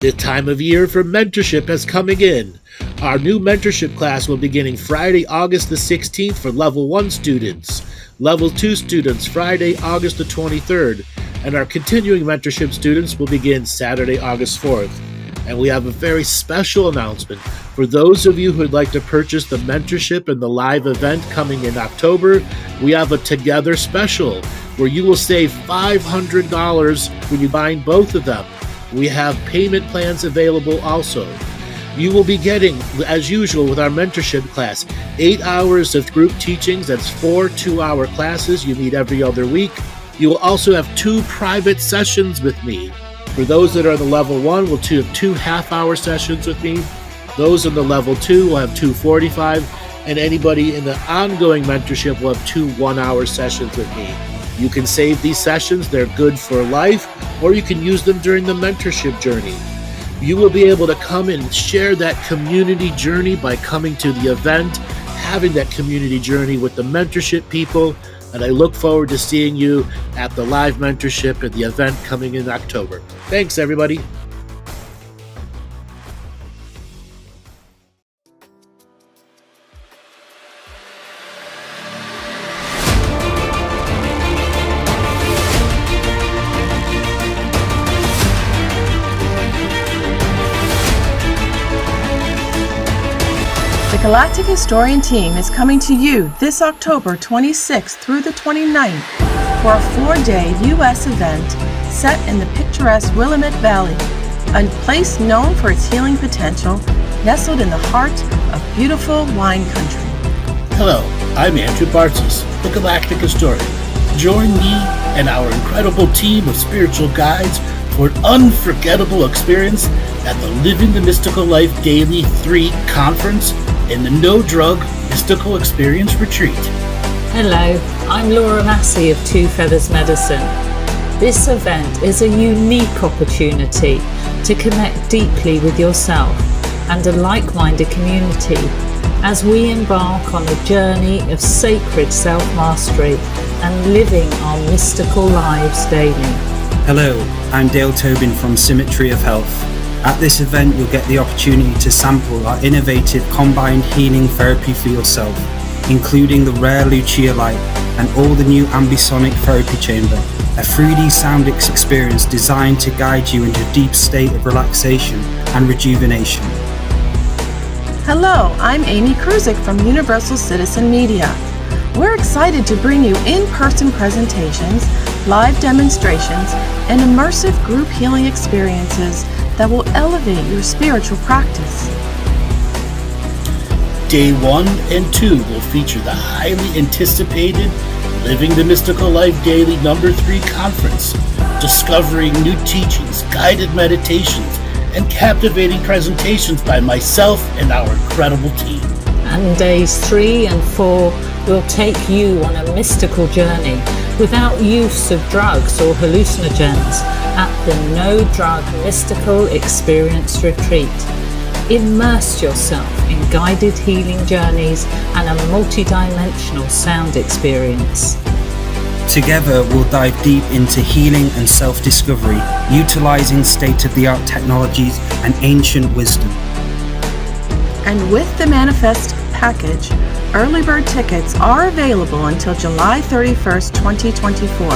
The time of year for mentorship is coming in. Our new mentorship class will be beginning Friday, August the 16th for Level 1 students. Level 2 students, Friday, August the 23rd. And our continuing mentorship students will begin Saturday, August 4th. And we have a very special announcement. For those of you who would like to purchase the mentorship and the live event coming in October, we have a Together special where you will save $500 when you buy both of them. We have payment plans available also. You will be getting, as usual with our mentorship class, 8 hours of group teachings. That's 4 2-hour classes you meet every other week. You will also have 2 private sessions with me. For those that are on the level 1, we'll have 2 half-hour sessions with me. Those in the level 2 will have 2 45, and anybody in the ongoing mentorship will have 2 1-hour sessions with me. You can save these sessions, they're good for life, or you can use them during the mentorship journey. You will be able to come and share that community journey by coming to the event, having that community journey with the mentorship people, and I look forward to seeing you at the live mentorship at the event coming in October. Thanks, everybody. The Galactic Historian team is coming to you this October 26th through the 29th for a 4-day U.S. event set in the picturesque Willamette Valley, a place known for its healing potential, nestled in the heart of beautiful wine country. Hello, I'm Andrew Bartzis, the Galactic Historian. Join me and our incredible team of spiritual guides for an unforgettable experience at the Living the Mystical Life Daily 3 Conference and the No Drug Mystical Experience Retreat. Hello, I'm Laura Massey of Two Feathers Medicine. This event is a unique opportunity to connect deeply with yourself and a like-minded community as we embark on a journey of sacred self-mastery and living our mystical lives daily. Hello, I'm Dale Tobin from Symmetry of Health. At this event, you'll get the opportunity to sample our innovative combined healing therapy for yourself, including the rare Lucia light and all the new ambisonic therapy chamber, a 3D sound experience designed to guide you into a deep state of relaxation and rejuvenation. Hello, I'm Amy Kruzic from Universal Citizen Media. We're excited to bring you in-person presentations, live demonstrations, and immersive group healing experiences that will elevate your spiritual practice. Day 1 and 2 will feature the highly anticipated Living the Mystical Life Daily number 3 conference, discovering new teachings, guided meditations, and captivating presentations by myself and our incredible team. And days 3 and 4 will take you on a mystical journey without use of drugs or hallucinogens at the No Drug Mystical Experience Retreat. Immerse yourself in guided healing journeys and a multi-dimensional sound experience. Together, we'll dive deep into healing and self-discovery, utilizing state-of-the-art technologies and ancient wisdom. And with the Manifest package, early bird tickets are available until July 31st, 2024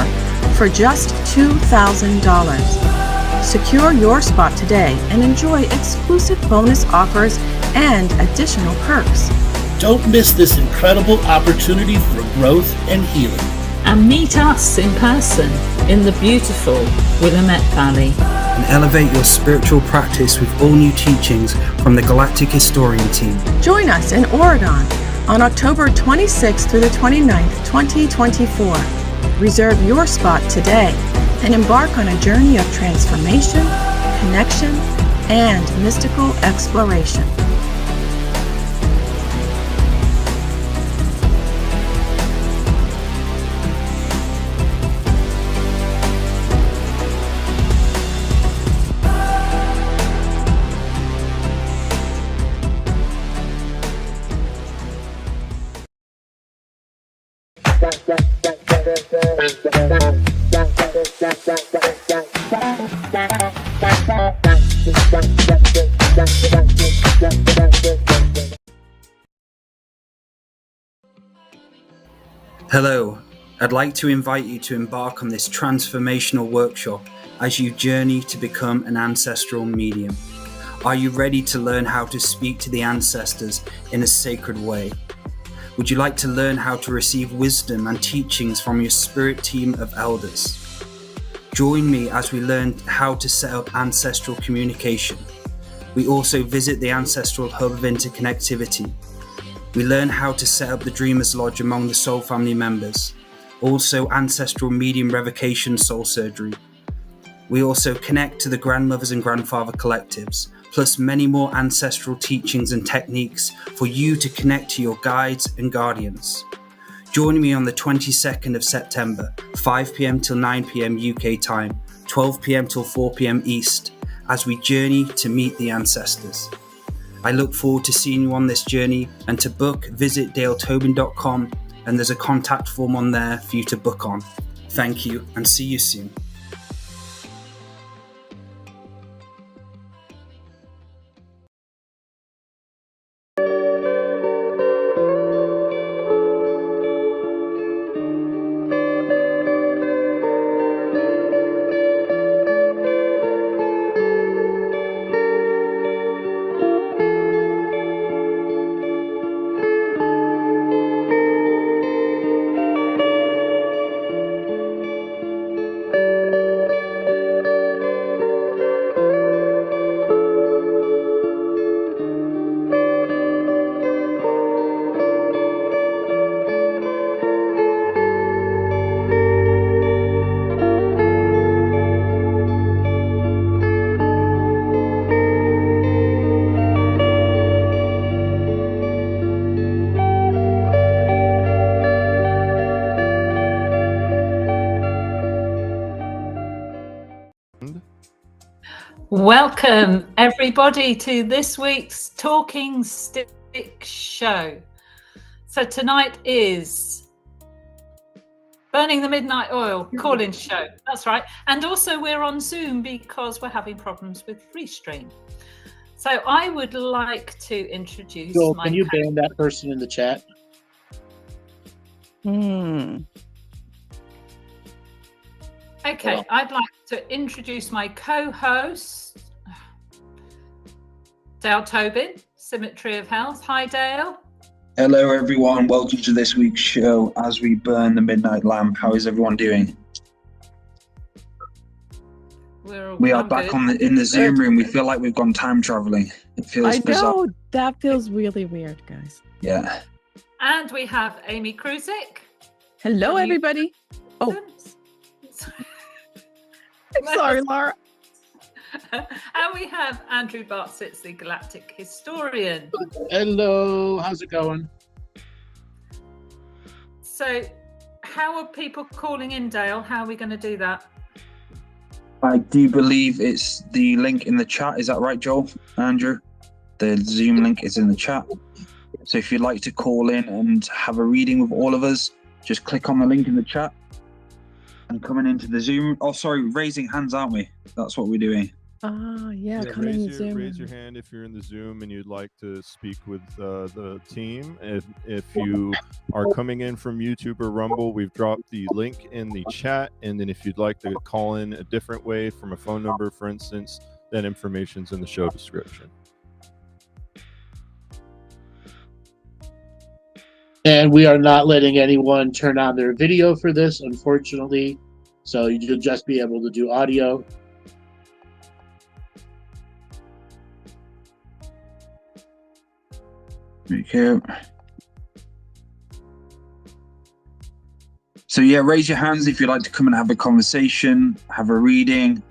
for just $2,000. Secure your spot today and enjoy exclusive bonus offers and additional perks. Don't miss this incredible opportunity for growth and healing. And meet us in person in the beautiful Willamette Valley. And elevate your spiritual practice with all new teachings from the Galactic Historian team. Join us in Oregon on October 26th through the 29th, 2024. Reserve your spot today and embark on a journey of transformation, connection, and mystical exploration. Yeah. Hello, I'd like to invite you to embark on this transformational workshop as you journey to become an ancestral medium. Are you ready to learn how to speak to the ancestors in a sacred way? Would you like to learn how to receive wisdom and teachings from your spirit team of elders? Join me as we learn how to set up ancestral communication. We also visit the ancestral hub of interconnectivity. We learn how to set up the Dreamer's Lodge among the soul family members. Also ancestral medium revocation soul surgery. We also connect to the grandmothers and grandfather collectives, plus many more ancestral teachings and techniques for you to connect to your guides and guardians. Join me on the 22nd of September, 5 p.m. till 9 p.m. UK time, 12 p.m. till 4 p.m. East, as we journey to meet the ancestors. I look forward to seeing you on this journey, and to book, visit daletobin.com, and there's a contact form on there for you to book on. Thank you, and see you soon. Welcome everybody to this week's Talking Stick show. So tonight is Burning the Midnight Oil call-in show. That's right. And also we're on Zoom because we're having problems with Restream. So I would like to introduce Joel, can you ban that person in the chat? Okay, Well, I'd like to introduce my co-host, Dale Tobin, Symmetry of Health. Hi, Dale. Hello, everyone. Welcome to this week's show as we burn the midnight lamp. How is everyone doing? We are back in the Zoom room. We feel like we've gone time traveling. It feels bizarre. I know, that feels really weird, guys. Yeah. And we have Amy Kruzic. Hello, everybody. Oh, sorry, Laura. And we have Andrew Bartzis, the Galactic historian. Hello, how's it going? So, how are people calling in, Dale? How are we going to do that? I do believe it's the link in the chat. Is that right, Joel? Andrew? The Zoom link is in the chat. So if you'd like to call in and have a reading with all of us, just click on the link in the chat and coming into the Zoom. Oh, sorry, raising hands, aren't we? That's what we're doing. Yeah, come in the Zoom. Raise your hand if you're in the Zoom and you'd like to speak with the team. If you are coming in from YouTube or Rumble, we've dropped the link in the chat. And then if you'd like to call in a different way from a phone number, for instance, that information's in the show description. And we are not letting anyone turn on their video for this, unfortunately. So you'll just be able to do audio. Thank you. So yeah, raise your hands if you'd like to come and have a conversation, have a reading.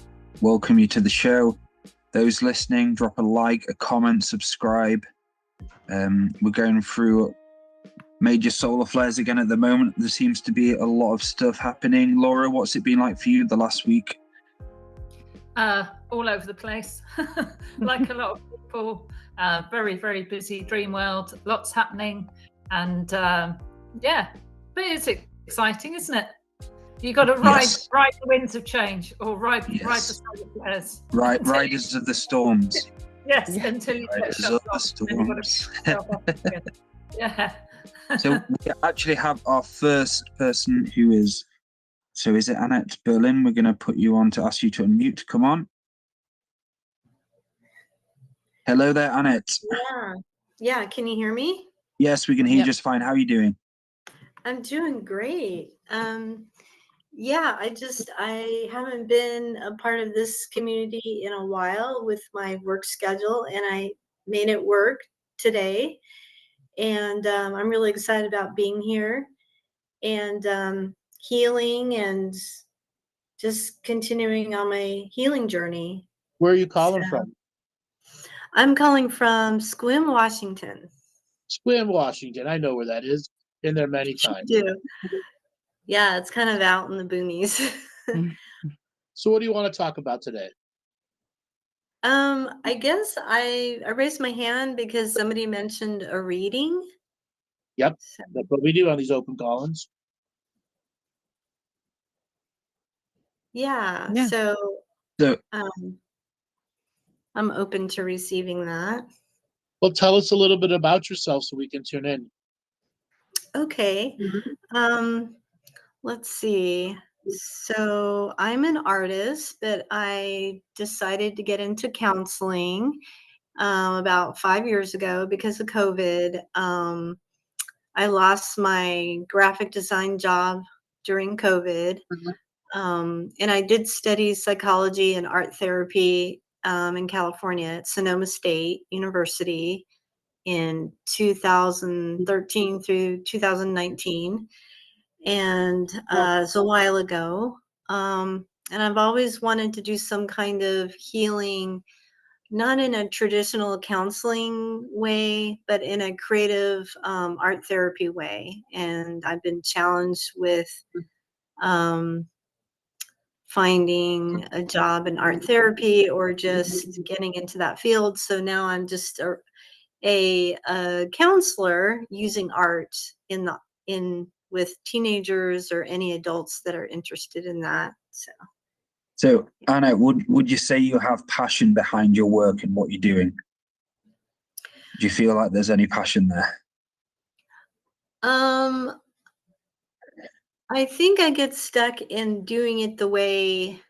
Welcome you to the show. Those listening, drop a like, a comment, subscribe. We're going through major solar flares again at the moment. There seems to be a lot of stuff happening. Laura, what's it been like for you the last week? All over the place. Like a lot of people, very, very busy dream world, lots happening. And yeah, but it's exciting, isn't it? You got to ride Yes. the winds of change, or ride the Yes. solar flares. Riders of the storms. Yes, Yeah. until you get Riders shut of the off. Then you've got to storms. pick yourself up again. Yeah. So we actually have our first person who is. So is it Annette Berlin? We're going to put you on to ask you to unmute. Come on. Hello there, Annette. Yeah. Can you hear me? Yes, we can hear you Yep. just fine. How are you doing? I'm doing great. Yeah, I haven't been a part of this community in a while with my work schedule, and I made it work today. And I'm really excited about being here and healing and just continuing on my healing journey. Where are you calling from? I'm calling from Sequim, Washington. Sequim, Washington. I know where that is. Been there many times. Do. Yeah, it's kind of out in the boonies. So what do you want to talk about today? I guess I raised my hand because somebody mentioned a reading. Yep, So, that's what we do on these open call-ins. yeah. Yeah. So So I'm open to receiving that. Well, tell us a little bit about yourself so we can tune in. Okay. Let's see. So I'm an artist, but I decided to get into counseling about 5 years ago because of COVID. I lost my graphic design job during COVID. And I did study psychology and art therapy in California at Sonoma State University in 2013 through 2019. And it's a while ago. And I've always wanted to do some kind of healing, not in a traditional counseling way, but in a creative art therapy way. And I've been challenged with finding a job in art therapy or just getting into that field. So now I'm just a counselor using art in with teenagers or any adults that are interested in that. So Anna, would you say you have passion behind your work and what you're doing? Do you feel like there's any passion there? I think I get stuck in doing it the way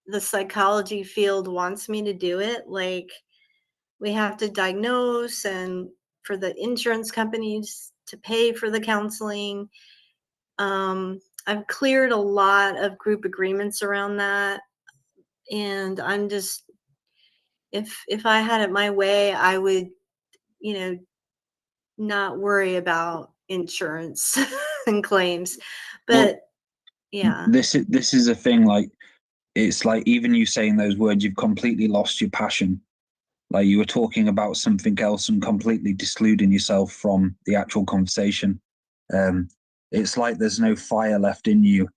the psychology field wants me to do it. Like, we have to diagnose and for the insurance companies to pay for the counseling. I've cleared a lot of group agreements around that. And I'm just, if I had it my way, I would, not worry about insurance and claims. But yeah. This is a thing, like, it's like even you saying those words, you've completely lost your passion. Like, you were talking about something else and completely discluding yourself from the actual conversation. It's like there's no fire left in you,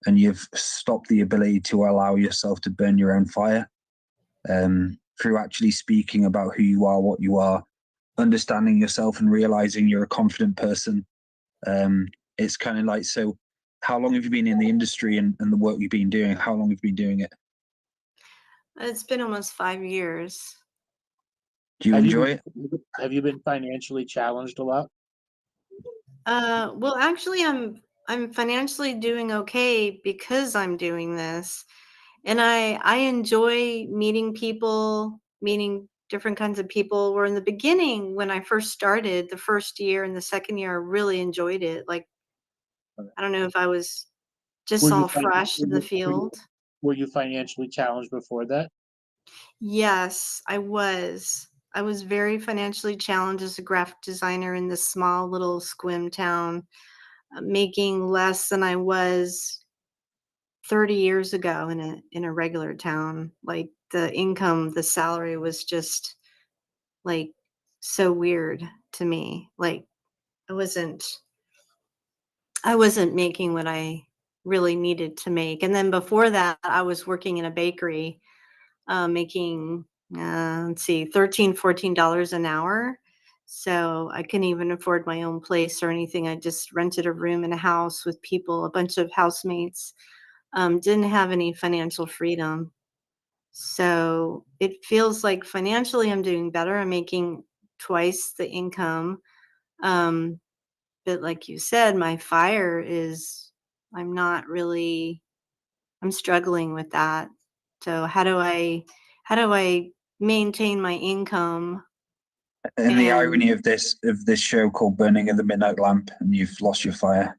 and you've stopped the ability to allow yourself to burn your own fire through actually speaking about who you are, what you are, understanding yourself and realizing you're a confident person. It's kind of like, so how long have you been in the industry and the work you've been doing? How long have you been doing it? It's been almost 5 years. Do you enjoy it? Have you been financially challenged a lot? Well, actually, I'm financially doing okay because I'm doing this, and I enjoy meeting people, meeting different kinds of people. Where in the beginning, when I first started, the first year and the second year, I really enjoyed it. Like, I don't know if I was just all fresh in the field. Were you financially challenged before that? Yes, I was. I was very financially challenged as a graphic designer in this small little Sequim town, making less than I was 30 years ago in a regular town. Like, the income, the salary was just like so weird to me. Like, I wasn't making what I really needed to make. And then before that, I was working in a bakery, making let's see, $13-14 an hour. So I couldn't even afford my own place or anything. I just rented a room in a house with people, a bunch of housemates. didn't have any financial freedom. So it feels like financially I'm doing better. I'm making twice the income. But like you said, my fire is, I'm struggling with that. So how do I maintain my income? And the And irony of this show called Burning of the Midnight Lamp, and you've lost your fire.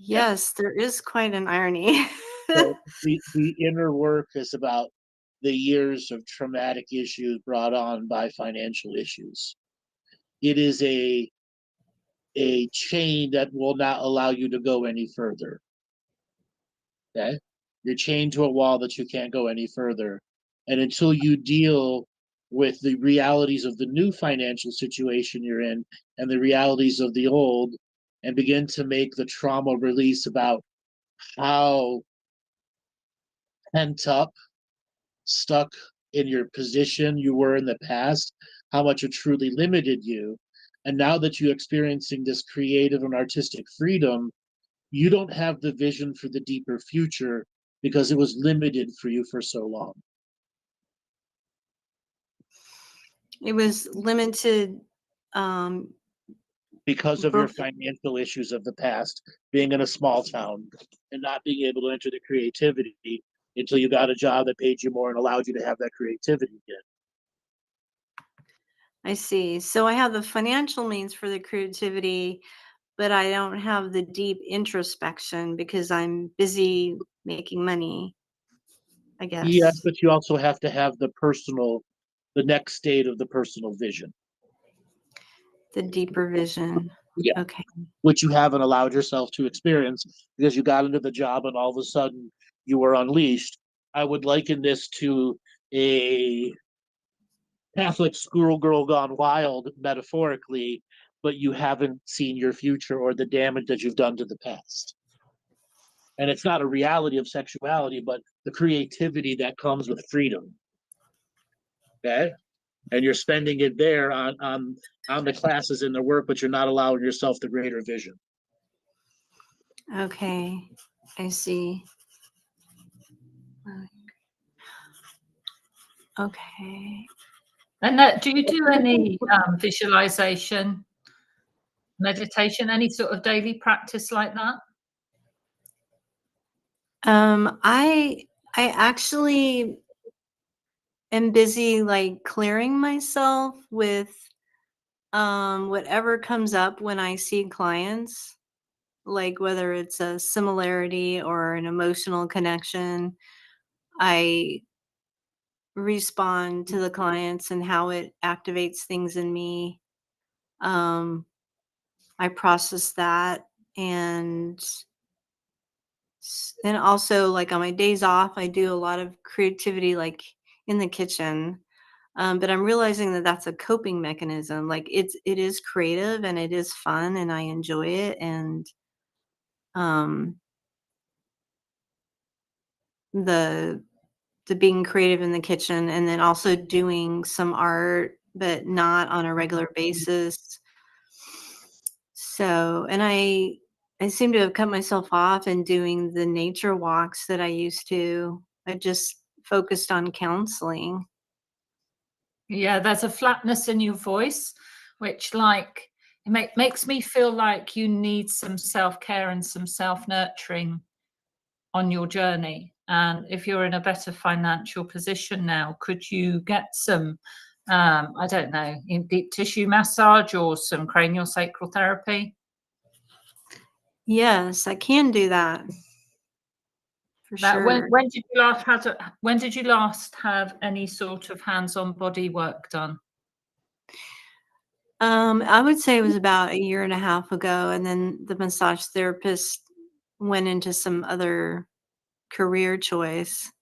yes, there is quite an irony. So the inner work is about the years of traumatic issues brought on by financial issues. It is a chain that will not allow you to go any further. Okay? You're chained to a wall that you can't go any further. And until you deal with the realities of the new financial situation you're in and the realities of the old, and begin to make the trauma release about how pent up, stuck in your position you were in the past, how much it truly limited you. And now that you're experiencing this creative and artistic freedom, you don't have the vision for the deeper future because it was limited for you for so long. It was limited because of your financial issues of the past, being in a small town and not being able to enter the creativity until you got a job that paid you more and allowed you to have that creativity again. I see. So I have the financial means for the creativity, but I don't have the deep introspection because I'm busy making money, I guess. Yes, but you also have to have the next state of the personal vision. The deeper vision. Yeah. Okay. Which you haven't allowed yourself to experience because you got into the job and all of a sudden you were unleashed. I would liken this to a Catholic schoolgirl gone wild, metaphorically, but you haven't seen your future or the damage that you've done to the past. And it's not a reality of sexuality, but the creativity that comes with freedom. Okay? And you're spending it there on the classes and the work, but you're not allowing yourself the greater vision. Okay. I see. Okay. And do you do any visualization, meditation, any sort of daily practice like that? I actually am busy like clearing myself with whatever comes up when I see clients, like whether it's a similarity or an emotional connection. I respond to the clients and how it activates things in me. I process that, and also like on my days off, I do a lot of creativity, like in the kitchen. But I'm realizing that that's a coping mechanism. Like it is creative and it is fun and I enjoy it. And the being creative in the kitchen, and then also doing some art, but not on a regular basis. So, and I seem to have cut myself off in doing the nature walks that I used to. I just focused on counseling. Yeah, there's a flatness in your voice, which like it makes me feel like you need some self-care and some self-nurturing on your journey. And if you're in a better financial position now, could you get some, I don't know, deep tissue massage or some craniosacral therapy? Yes, I can do that. For sure. When did you last have any sort of hands-on body work done? I would say it was about a year and a half ago, and then the massage therapist went into some other career choice.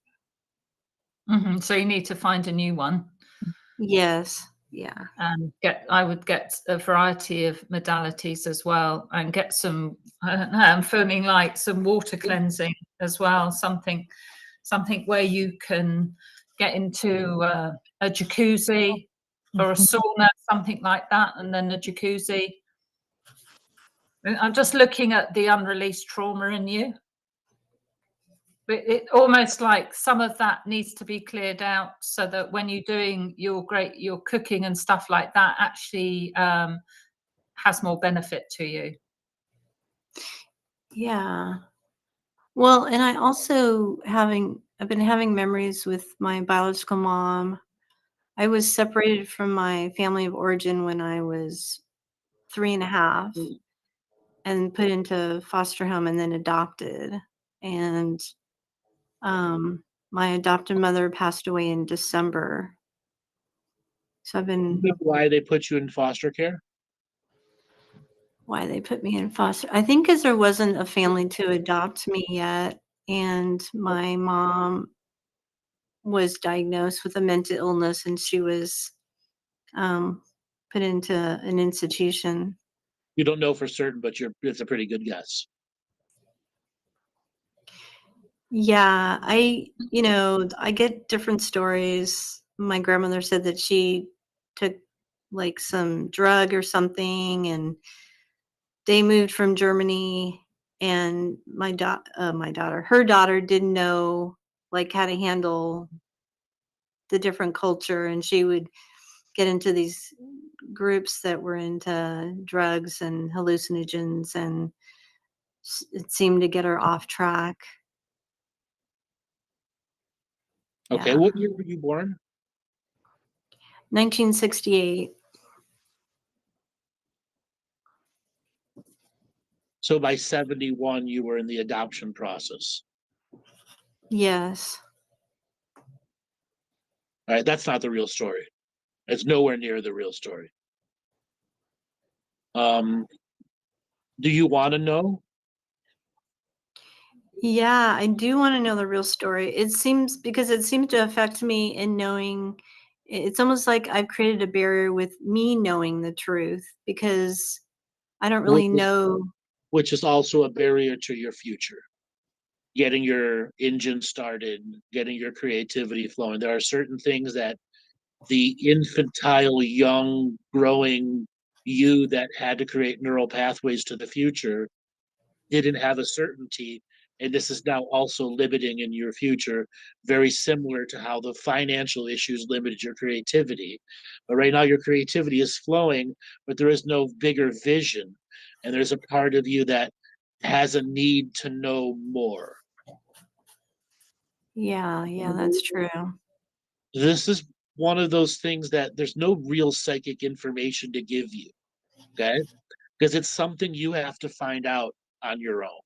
Mm-hmm. So you need to find a new one. Yes. Yeah. And I would get a variety of modalities as well, and get some, I don't know, I'm feeling like some water cleansing as well, something where you can get into a jacuzzi or a sauna, something like that, and then a jacuzzi. I'm just looking at the unreleased trauma in you. it almost like some of that needs to be cleared out so that when you're doing your cooking and stuff like that actually has more benefit to you. Yeah. Well, and I also I've been having memories with my biological mom. I was separated from my family of origin when I was 3.5 and put into foster home and then adopted. And my adopted mother passed away in December. So I've been Why they put you in foster care? why they put me in foster. I think because there wasn't a family to adopt me yet, and my mom was diagnosed with a mental illness, and she was put into an institution. You don't know for certain, but it's a pretty good guess. Yeah, I get different stories. My grandmother said that she took like some drug or something, and they moved from Germany, and her daughter didn't know like how to handle the different culture, and she would get into these groups that were into drugs and hallucinogens, and it seemed to get her off track. Okay, Yeah. what year were you born? 1968. So by 71, you were in the adoption process. Yes. All right, that's not the real story. It's nowhere near the real story. Do you want to know? Yeah, I do want to know the real story. It seems to affect me in knowing. It's almost like I've created a barrier with me knowing the truth because I don't really know. Which is also a barrier to your future. Getting your engine started, getting your creativity flowing. There are certain things that the infantile, young, growing you that had to create neural pathways to the future didn't have a certainty. And this is now also limiting in your future, very similar to how the financial issues limited your creativity. But right now, your creativity is flowing, but there is no bigger vision. And there's a part of you that has a need to know more. Yeah, that's true. This is one of those things that there's no real psychic information to give you, okay? Because it's something you have to find out on your own.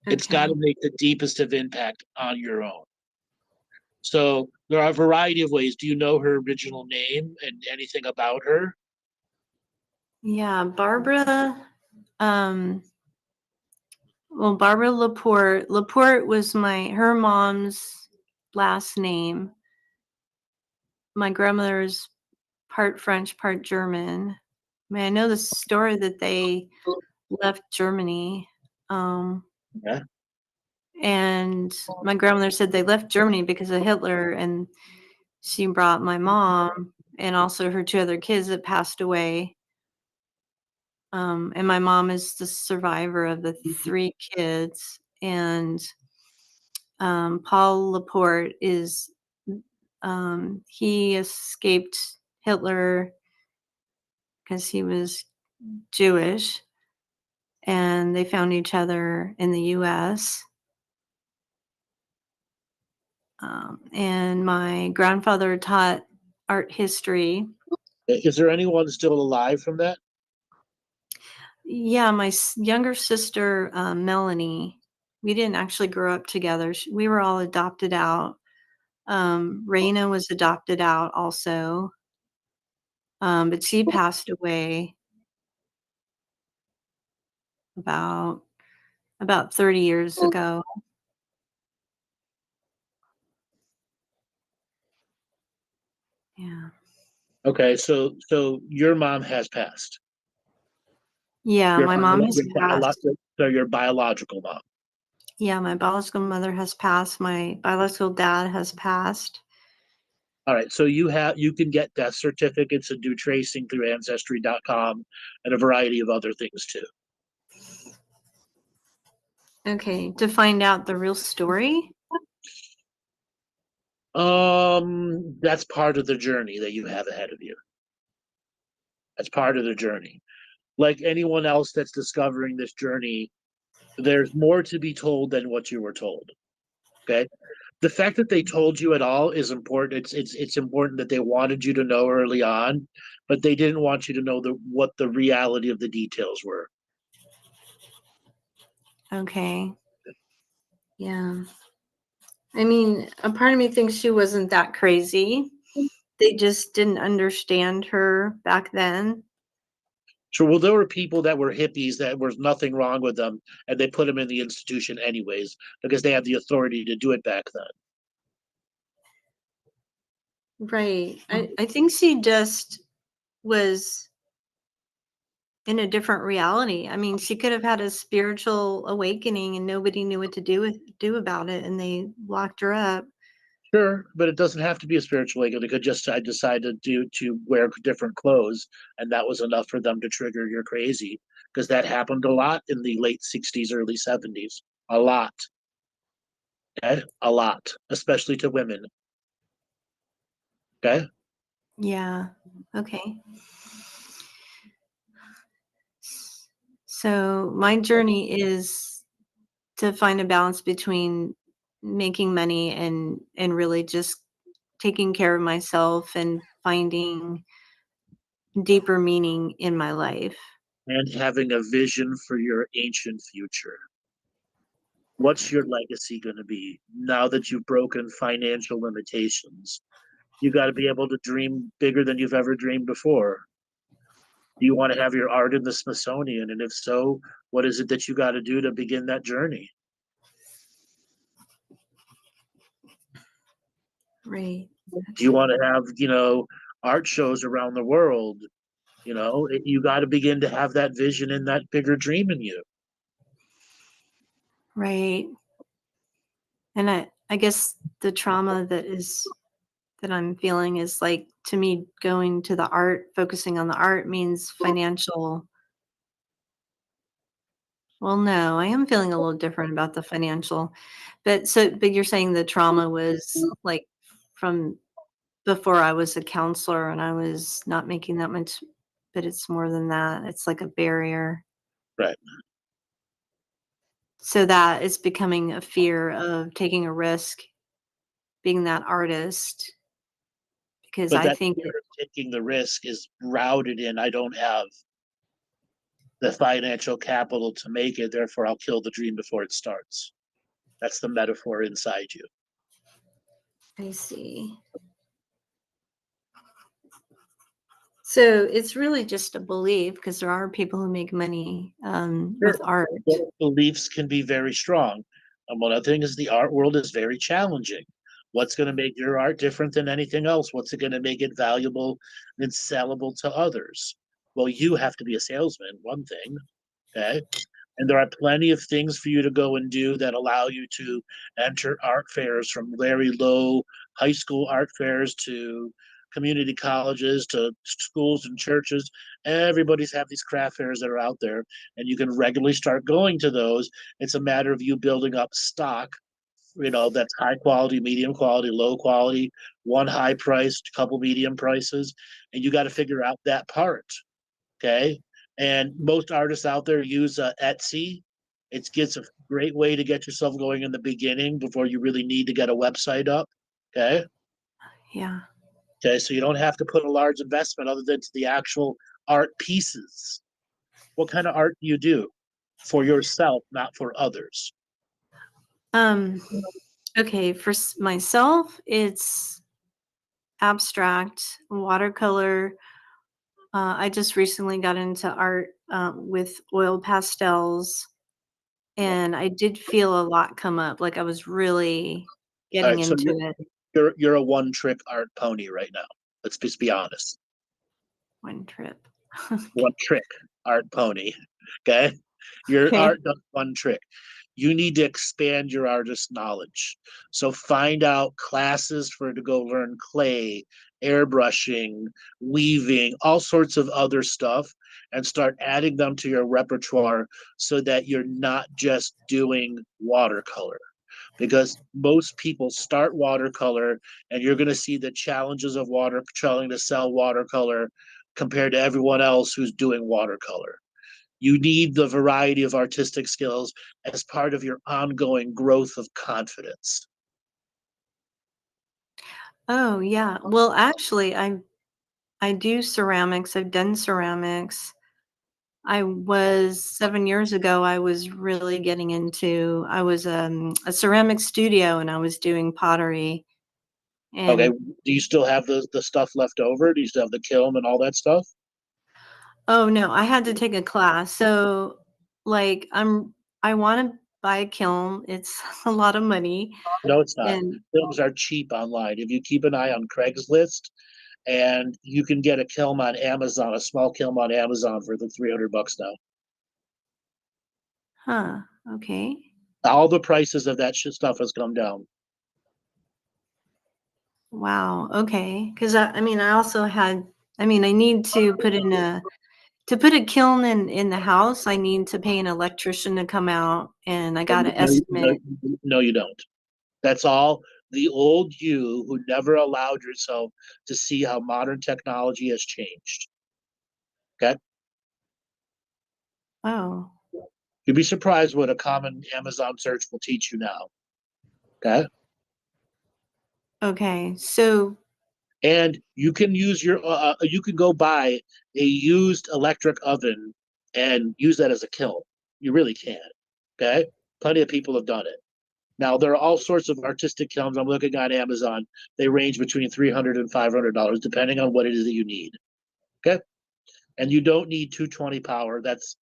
It's got to make the deepest of impact on your own. So there are a variety of ways. Do you know her original name and anything about her? Yeah, Barbara. Well, Barbara Laporte. Laporte was her mom's last name. My grandmother's part French, part German. I mean, I know the story that they left Germany. Yeah. And my grandmother said they left Germany because of Hitler, and she brought my mom and also her 2 other kids that passed away. And my mom is the survivor of the 3 kids. And Paul Laporte is he escaped Hitler because he was Jewish, and they found each other in the U.S. And my grandfather taught art history. Is there anyone still alive from that? Yeah, my younger sister, Melanie, we didn't actually grow up together. We were all adopted out. Raina was adopted out also, but she passed away about 30 years ago. Yeah. Okay, so your mom has passed. Yeah, my mom has passed. So your biological mom. Yeah, my biological mother has passed. My biological dad has passed. All right, so you can get death certificates and do tracing through ancestry.com and a variety of other things too. Okay, to find out the real story? That's part of the journey that you have ahead of you. That's part of the journey. Like anyone else that's discovering this journey, there's more to be told than what you were told. Okay. The fact that they told you at all is important. It's important that they wanted you to know early on, but they didn't want you to know what the reality of the details were. Okay. Yeah. I mean, a part of me thinks she wasn't that crazy. They just didn't understand her back then. Sure. Well, there were people that were hippies that was nothing wrong with them, and they put them in the institution anyways because they had the authority to do it back then. Right. I think she just was in a different reality. I mean, she could have had a spiritual awakening and nobody knew what to do about it, and they locked her up. Sure, but it doesn't have to be a spiritual awakening. It could just I decided to wear different clothes, and that was enough for them to trigger you're crazy, because that happened a lot in the late 60s, early 70s. A lot. Okay? A lot, especially to women. Okay? Yeah. Okay. So my journey is to find a balance between making money and really just taking care of myself and finding deeper meaning in my life. And having a vision for your ancient future. What's your legacy going to be now that you've broken financial limitations? You got to be able to dream bigger than you've ever dreamed before. Do you want to have your art in the Smithsonian? And if so, what is it that you got to do to begin that journey? Right. Do you want to have, art shows around the world? You got to begin to have that vision and that bigger dream in you. Right. And I guess the trauma that I'm feeling is like, to me, going to the art, focusing on the art means financial. Well, no, I am feeling a little different about the financial, but you're saying the trauma was like from before I was a counselor and I was not making that much, but it's more than that. It's like a barrier. Right. So that is becoming a fear of taking a risk, being that artist, because But I that think fear of taking the risk is routed in, I don't have the financial capital to make it, therefore I'll kill the dream before it starts. That's the metaphor inside you. I see. So it's really just a belief, because there are people who make money with art. Beliefs can be very strong. And one other thing is the art world is very challenging. What's going to make your art different than anything else? What's it going to make it valuable and sellable to others? Well, you have to be a salesman, one thing. Okay. And there are plenty of things for you to go and do that allow you to enter art fairs, from very low high school art fairs to community colleges to schools and churches. Everybody's have these craft fairs that are out there, and you can regularly start going to those. It's a matter of you building up stock, that's high quality, medium quality, low quality, one high priced, couple medium prices, and you got to figure out that part. Okay. And most artists out there use Etsy. It's a great way to get yourself going in the beginning before you really need to get a website up. Okay. Yeah. Okay. So you don't have to put a large investment other than to the actual art pieces. What kind of art do you do for yourself, not for others? Okay. For myself, it's abstract, watercolor. I just recently got into art with oil pastels, and I did feel a lot come up. Like I was really getting so into it. You're a one-trick art pony right now. Let's just be honest. One trip. One trick art pony. Okay. Your Okay. art does one trick. You need to expand your artist knowledge. So find out classes to go learn clay, airbrushing, weaving, all sorts of other stuff. and start adding them to your repertoire so that you're not just doing watercolor. Because most people start watercolor, and you're going to see the challenges of trying to sell watercolor compared to everyone else who's doing watercolor. You need the variety of artistic skills as part of your ongoing growth of confidence. Oh, yeah. Well, actually, I do ceramics. I've done ceramics. I was 7 years ago, I was really getting into, I was a ceramic studio and I was doing pottery. Okay, And do you still have the stuff left over? Do you still have the kiln and all that stuff? oh no, I had to take a class. So like I want to buy a kiln. It's a lot of money. No, it's not. And Kilns are cheap online. If you keep an eye on Craigslist, and you can get a kiln on Amazon, a small kiln on Amazon for the $300 now. huh, okay. All the prices of that stuff has come down. Wow, okay. Because I mean, I also had, I mean, I need to put in to put a kiln in the house, I need to pay an electrician to come out, and I got an estimate. No, you don't. That's all the old you who never allowed yourself to see how modern technology has changed. Okay? Oh, You'd be surprised what a common Amazon search will teach you now. Okay? okay. So, And you can use you can go buy a used electric oven and use that as a kiln. You really can. Okay? Plenty of people have done it. Now, there are all sorts of artistic kilns. I'm looking on Amazon. They range between $300 and $500, depending on what it is that you need. Okay? And you don't need 220 power. That's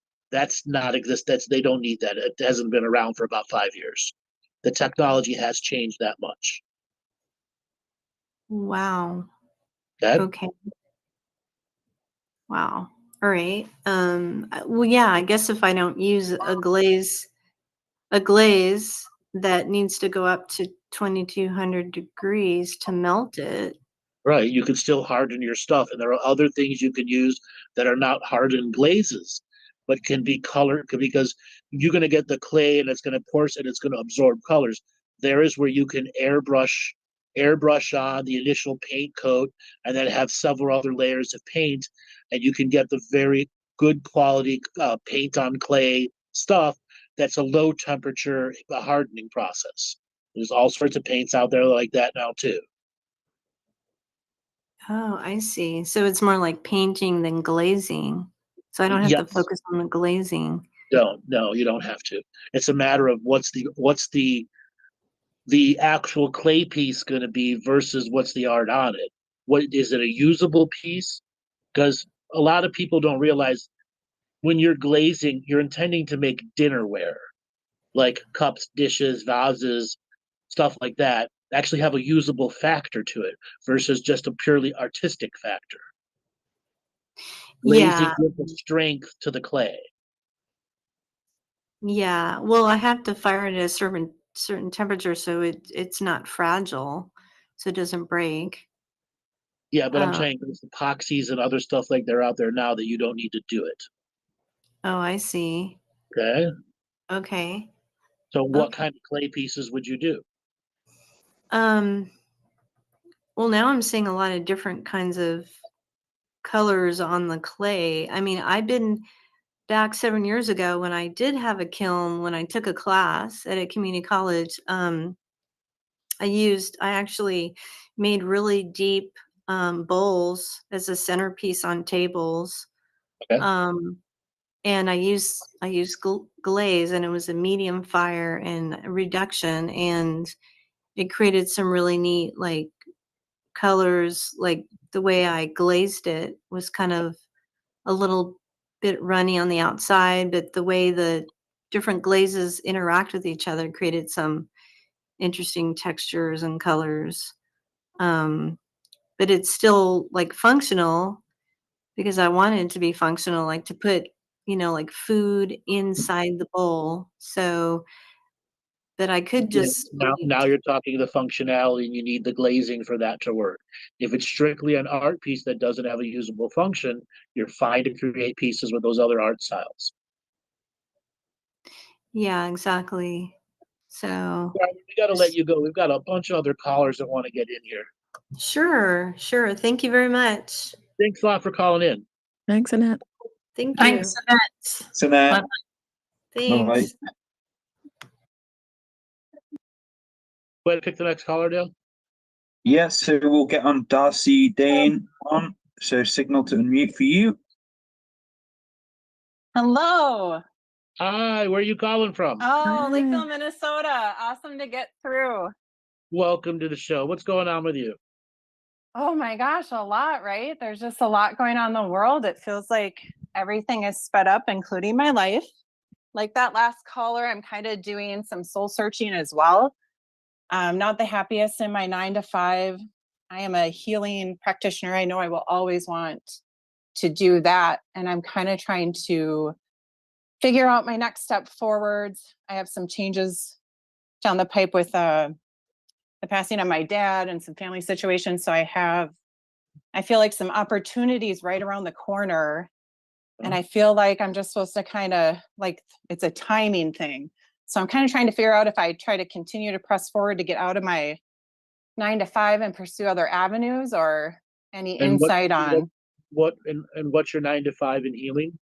not exist. They don't need that. It hasn't been around for about 5 years. The technology has changed that much. wow. Okay? Okay. Wow. All right. Well, yeah, I guess if I don't use a glaze that needs to go up to 2200 degrees to melt it. Right. You can still harden your stuff. And there are other things you can use that are not hardened glazes, but can be colored because you're going to get the clay and it's going to porous and it's going to absorb colors. There is where you can airbrush on the initial paint coat and then have several other layers of paint, and you can get the very good quality paint on clay stuff that's a low temperature hardening process. There's all sorts of paints out there like that now too. Oh, I see. So it's more like painting than glazing. So I don't have to Yes. focus on the glazing. No, you don't have to. It's a matter of what's the actual clay piece going to be versus what's the art on it. What is it, a usable piece? Because a lot of people don't realize when you're glazing, you're intending to make dinnerware, like cups, dishes, vases, stuff like that, actually have a usable factor to it versus just a purely artistic factor. Glazing Yeah. gives a strength to the clay. Yeah. Well, I have to fire it at a certain temperature so it's not fragile, so it doesn't break. Yeah, but I'm Uh, saying there's epoxies and other stuff like they're out there now that you don't need to do it. oh, I see. Okay. Okay. So what Okay. kind of clay pieces would you do? Um, well, now I'm seeing a lot of different kinds of colors on the clay. I mean, I've been back 7 years ago when I did have a kiln, when I took a class at a community college. I actually made really deep bowls as a centerpiece on tables. Okay. Um, and I used glaze, and it was a medium fire and reduction, and it created some really neat like colors. Like the way I glazed it was kind of a little bit runny on the outside, but the way the different glazes interact with each other created some interesting textures and colors. Um, but it's still like functional because I wanted it to be functional, like to put, like food inside the bowl. So, that I could just now you're talking the functionality, and you need the glazing for that to work. If it's strictly an art piece that doesn't have a usable function, you're fine to create pieces with those other art styles. Yeah, exactly. So We got to let you go. We've got a bunch of other callers that want to get in here. sure. Thank you very much. Thanks a lot for calling in. Thanks, Annette. Thank you. Thanks, Annette. So now, Bye-bye. Thanks. Go ahead and pick the next caller, Dale. yes, so we'll get on Darcy Dane on. So signal to unmute for you. Hello. Hi, where are you calling from? Oh, Lakeville, Minnesota. Awesome to get through. Welcome to the show. What's going on with you? Oh my gosh, a lot, right? There's just a lot going on in the world. It feels like everything is sped up, including my life. Like that last caller, I'm kind of doing some soul searching as well. I'm not the happiest in my 9 to 5. I am a healing practitioner. I know I will always want to do that. And I'm kind of trying to figure out my next step forwards. I have some changes down the pipe with the passing of my dad and some family situations. So I feel like some opportunities right around the corner. And I feel like I'm just supposed to kind of like, it's a timing thing. So I'm kind of trying to figure out if I try to continue to press forward to get out of my 9 to 5 and pursue other avenues, or any insight on what's your 9 to 5 in healing?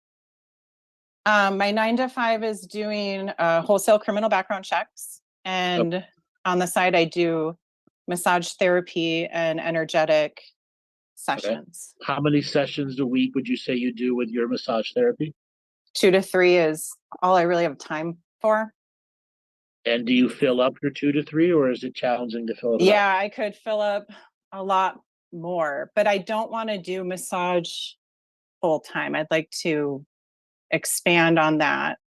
my 9 to 5 is doing wholesale criminal background checks. And on the side, I do massage therapy and energetic sessions. Okay. How many sessions a week would you say you do with your massage therapy? 2 to 3 is all I really have time for. And do you fill up your 2 to 3, or is it challenging to fill it up? Yeah, I could fill up a lot more, but I don't want to do massage full time. I'd like to expand on that,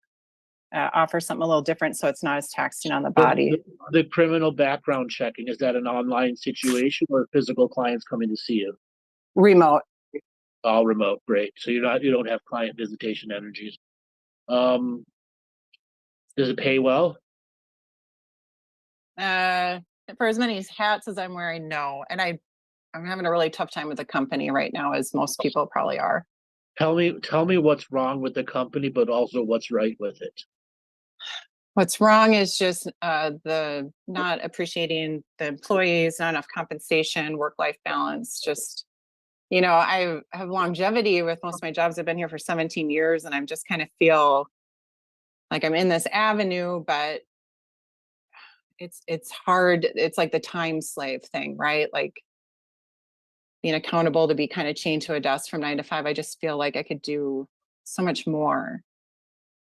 offer something a little different so it's not as taxing on the body. The criminal background checking, is that an online situation or physical clients coming to see you? Remote. All remote, great. So you don't have client visitation energies. Does it pay well? For as many hats as I'm wearing, no. And I'm having a really tough time with the company right now, as most people probably are. Tell me what's wrong with the company, but also what's right with it. What's wrong is just the not appreciating the employees, not enough compensation, work-life balance. Just, I have longevity with most of my jobs. I've been here for 17 years, and I'm just kind of feel like I'm in this avenue, but it's hard. It's like the time slave thing, right? Like being accountable to be kind of chained to a desk from 9 to 5. I just feel like I could do so much more.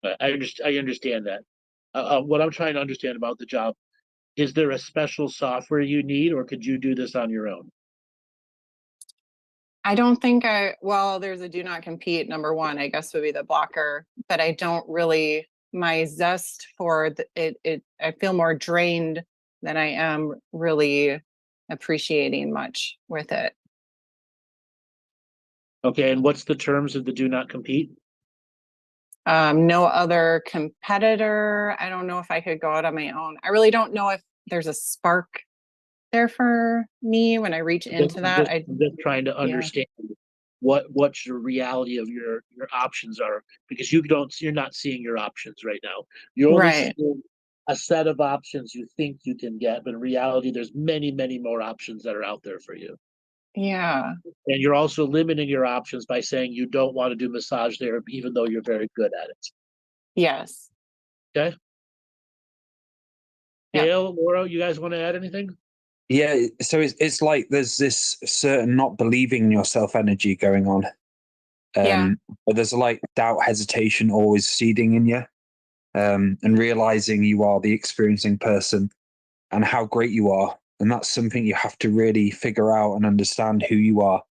I understand that. What I'm trying to understand about the job, is there a special software you need, or could you do this on your own? I don't think there's a do not compete, number one, I guess would be the blocker, but I don't really, my zest for it, I feel more drained than I am really appreciating much with it. Okay, and what's the terms of the do not compete? No other competitor. I don't know if I could go out on my own. I really don't know if there's a spark there for me when I reach into that. I'm just trying to understand what's your reality of your options are, because you're not seeing your options right now. You're only seeing a set of options you think you can get, but in reality, there's many, many more options that are out there for you. Yeah. And you're also limiting your options by saying you don't want to do massage therapy, even though you're very good at it. Yes. Okay. Yeah. Dale, Laura, you guys want to add anything? Yeah, so it's like there's this certain not believing in yourself energy going on. But there's like doubt, hesitation always seeding in you, and realizing you are the experiencing person and how great you are. And that's something you have to really figure out and understand who you are.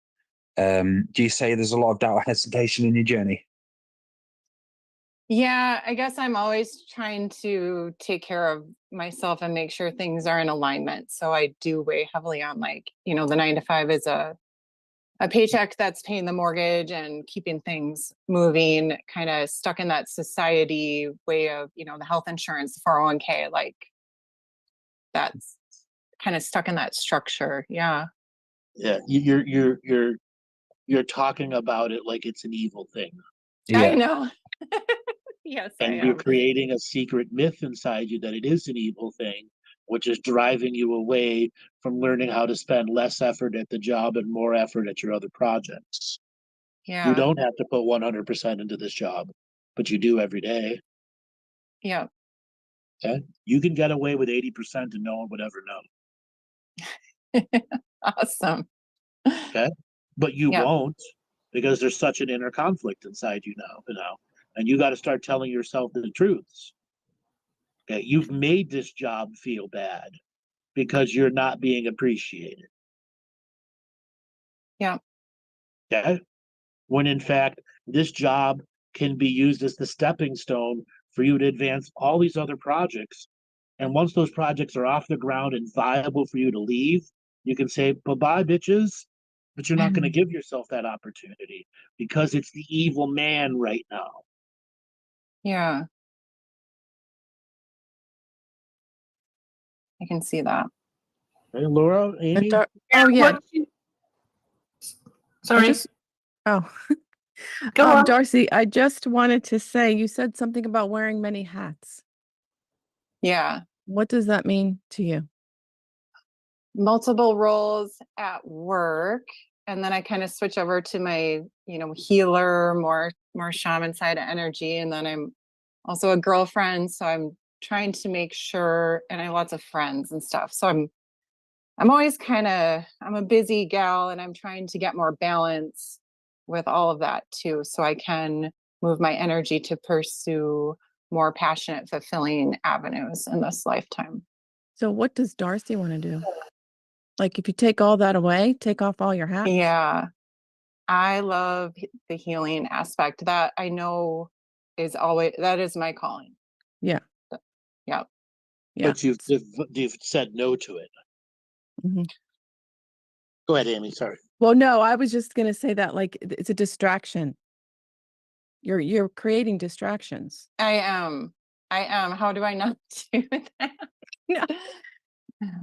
Do you say there's a lot of doubt, hesitation in your journey? Yeah, I guess I'm always trying to take care of myself and make sure things are in alignment. So I do weigh heavily on the 9 to 5 is a paycheck that's paying the mortgage and keeping things moving, kind of stuck in that society way of, the health insurance, 401k, like that's kind of stuck in that structure. Yeah. Yeah, you're talking about it like it's an evil thing. I know. Yes, I And you're am. creating a secret myth inside you that it is an evil thing, which is driving you away from learning how to spend less effort at the job and more effort at your other projects. You Yeah. don't have to put 100% into this job, but you do every day. Yeah. Okay? You can get away with 80% and no one would ever know. Awesome. Okay? But you Yeah. won't, because there's such an inner conflict inside you now. And you got to start telling yourself the truths. Okay? You've made this job feel bad because you're not being appreciated. Yeah. Okay? When in fact, this job can be used as the stepping stone for you to advance all these other projects. And once those projects are off the ground and viable for you to leave, you can say, bye-bye, bitches. But you're not going to give yourself that opportunity because it's the evil man right now. Yeah. I can see that. Hey, Laura, Amy? Oh, yeah. Sorry. Go on. Darcy, I just wanted to say, you said something about wearing many hats. Yeah. What does that mean to you? Multiple roles at work. And then I kind of switch over to my, healer, more shaman side of energy. And then I'm also a girlfriend. So I'm trying to make sure, and I have lots of friends and stuff. So I'm always I'm a busy gal, and I'm trying to get more balance with all of that too. So I can move my energy to pursue more passionate, fulfilling avenues in this lifetime. So what does Darcy want to do? Like, if you take all that away, take off all your hats? Yeah. I love the healing aspect that I know that is my calling. Yeah. Yeah. But you've said no to it. Mm-hmm. Go ahead, Amy. Sorry. Well, no, I was just going to say that, like, it's a distraction. You're creating distractions. I am. How do I not do that? No.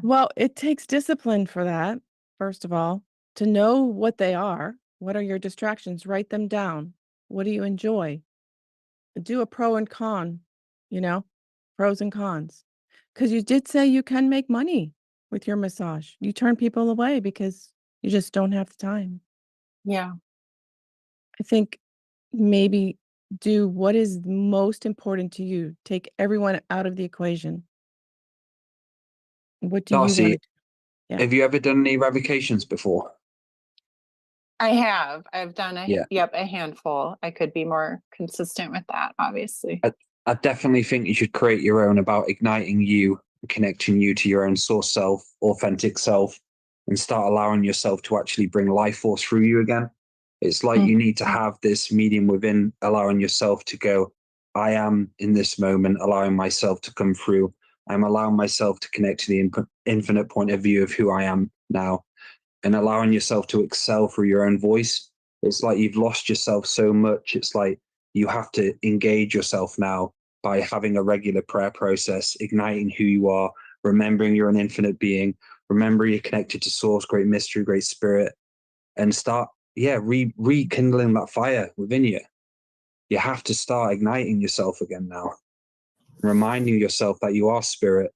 Well, it takes discipline for that, first of all, to know what they are. What are your distractions? Write them down. What do you enjoy? Do a pro and con, pros and cons. Because you did say you can make money with your massage. You turn people away because you just don't have the time. Yeah. I think maybe do what is most important to you. Take everyone out of the equation. What do you want to Darcy, do? Yeah. have you ever done any revocations before? I have. I've done Yeah. a handful. I could be more consistent with that, obviously. I definitely think you should create your own about igniting you, connecting you to your own source self, authentic self, and start allowing yourself to actually bring life force through you again. It's like you need to have this medium within, allowing yourself to go, I am in this moment, allowing myself to come through. I'm allowing myself to connect to the infinite point of view of who I am now, and allowing yourself to excel through your own voice. It's like you've lost yourself so much. It's like you have to engage yourself now by having a regular prayer process, igniting who you are, remembering you're an infinite being, remember you're connected to source, great mystery, great spirit, and start, rekindling that fire within you. You have to start igniting yourself again now, reminding yourself that you are spirit.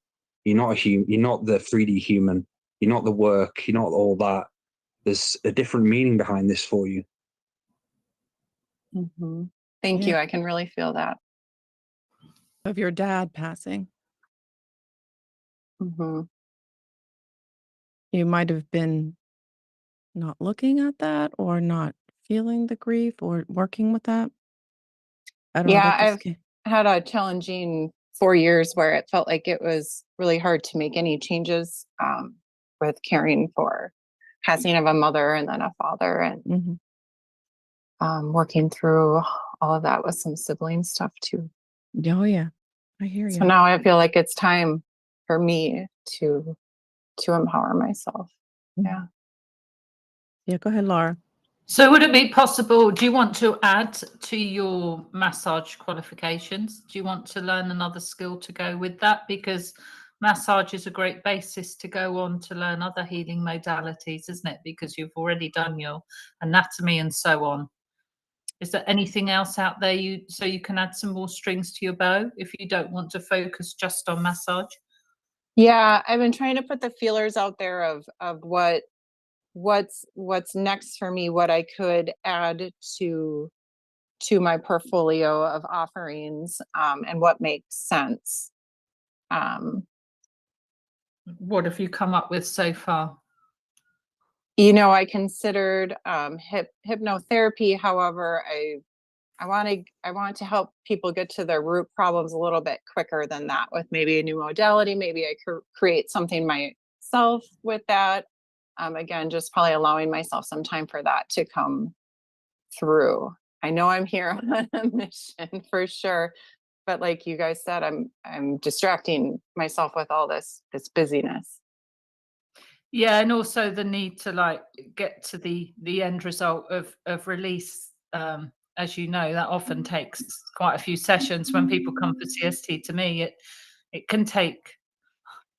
You're not a human. You're not the 3D human. You're not the work. You're not all that. There's a different meaning behind this for you. Mm-hmm. Thank you. I can really feel that. Of your dad passing. Mm-hmm. You might have been not looking at that or not feeling the grief or working with that. I don't know about I've had a challenging 4 years where it felt like it was really hard to make any changes with caring for passing of a mother and then a father, and working through all of that with some sibling stuff too. Oh yeah, I hear you. So now I feel like it's time for me to empower myself. Yeah. Yeah, go ahead, Laura. So would it be possible, do you want to add to your massage qualifications? Do you want to learn another skill to go with that? Because massage is a great basis to go on to learn other healing modalities, isn't it? Because you've already done your anatomy and so on. Is there anything else out there so you can add some more strings to your bow if you don't want to focus just on massage? Yeah, I've been trying to put the feelers out there of what's next for me, what I could add to my portfolio of offerings, and what makes sense. What have you come up with so far? I considered hypnotherapy. However, I want to help people get to their root problems a little bit quicker than that with maybe a new modality. Maybe I could create something myself with that. Again, just probably allowing myself some time for that to come through. I know I'm here on a mission for sure, but like you guys said, I'm distracting myself with all this busyness. Yeah, and also the need to like get to the end result of release. As you know, that often takes quite a few sessions. When people come for CST to me, it can take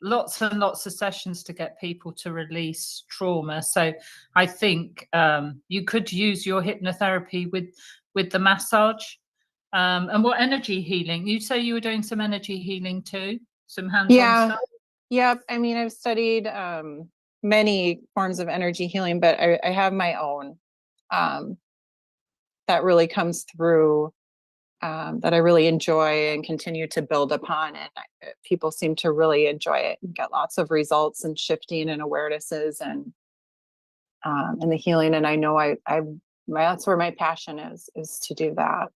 lots and lots of sessions to get people to release trauma. So I think you could use your hypnotherapy with the massage. And what energy healing? You say you were doing some energy healing too, some hands-on stuff? Yep. I mean, I've studied many forms of energy healing, but I have my own that really comes through, that I really enjoy and continue to build upon. And people seem to really enjoy it and get lots of results and shifting and awarenesses and the healing. And I know that's where my passion is to do that.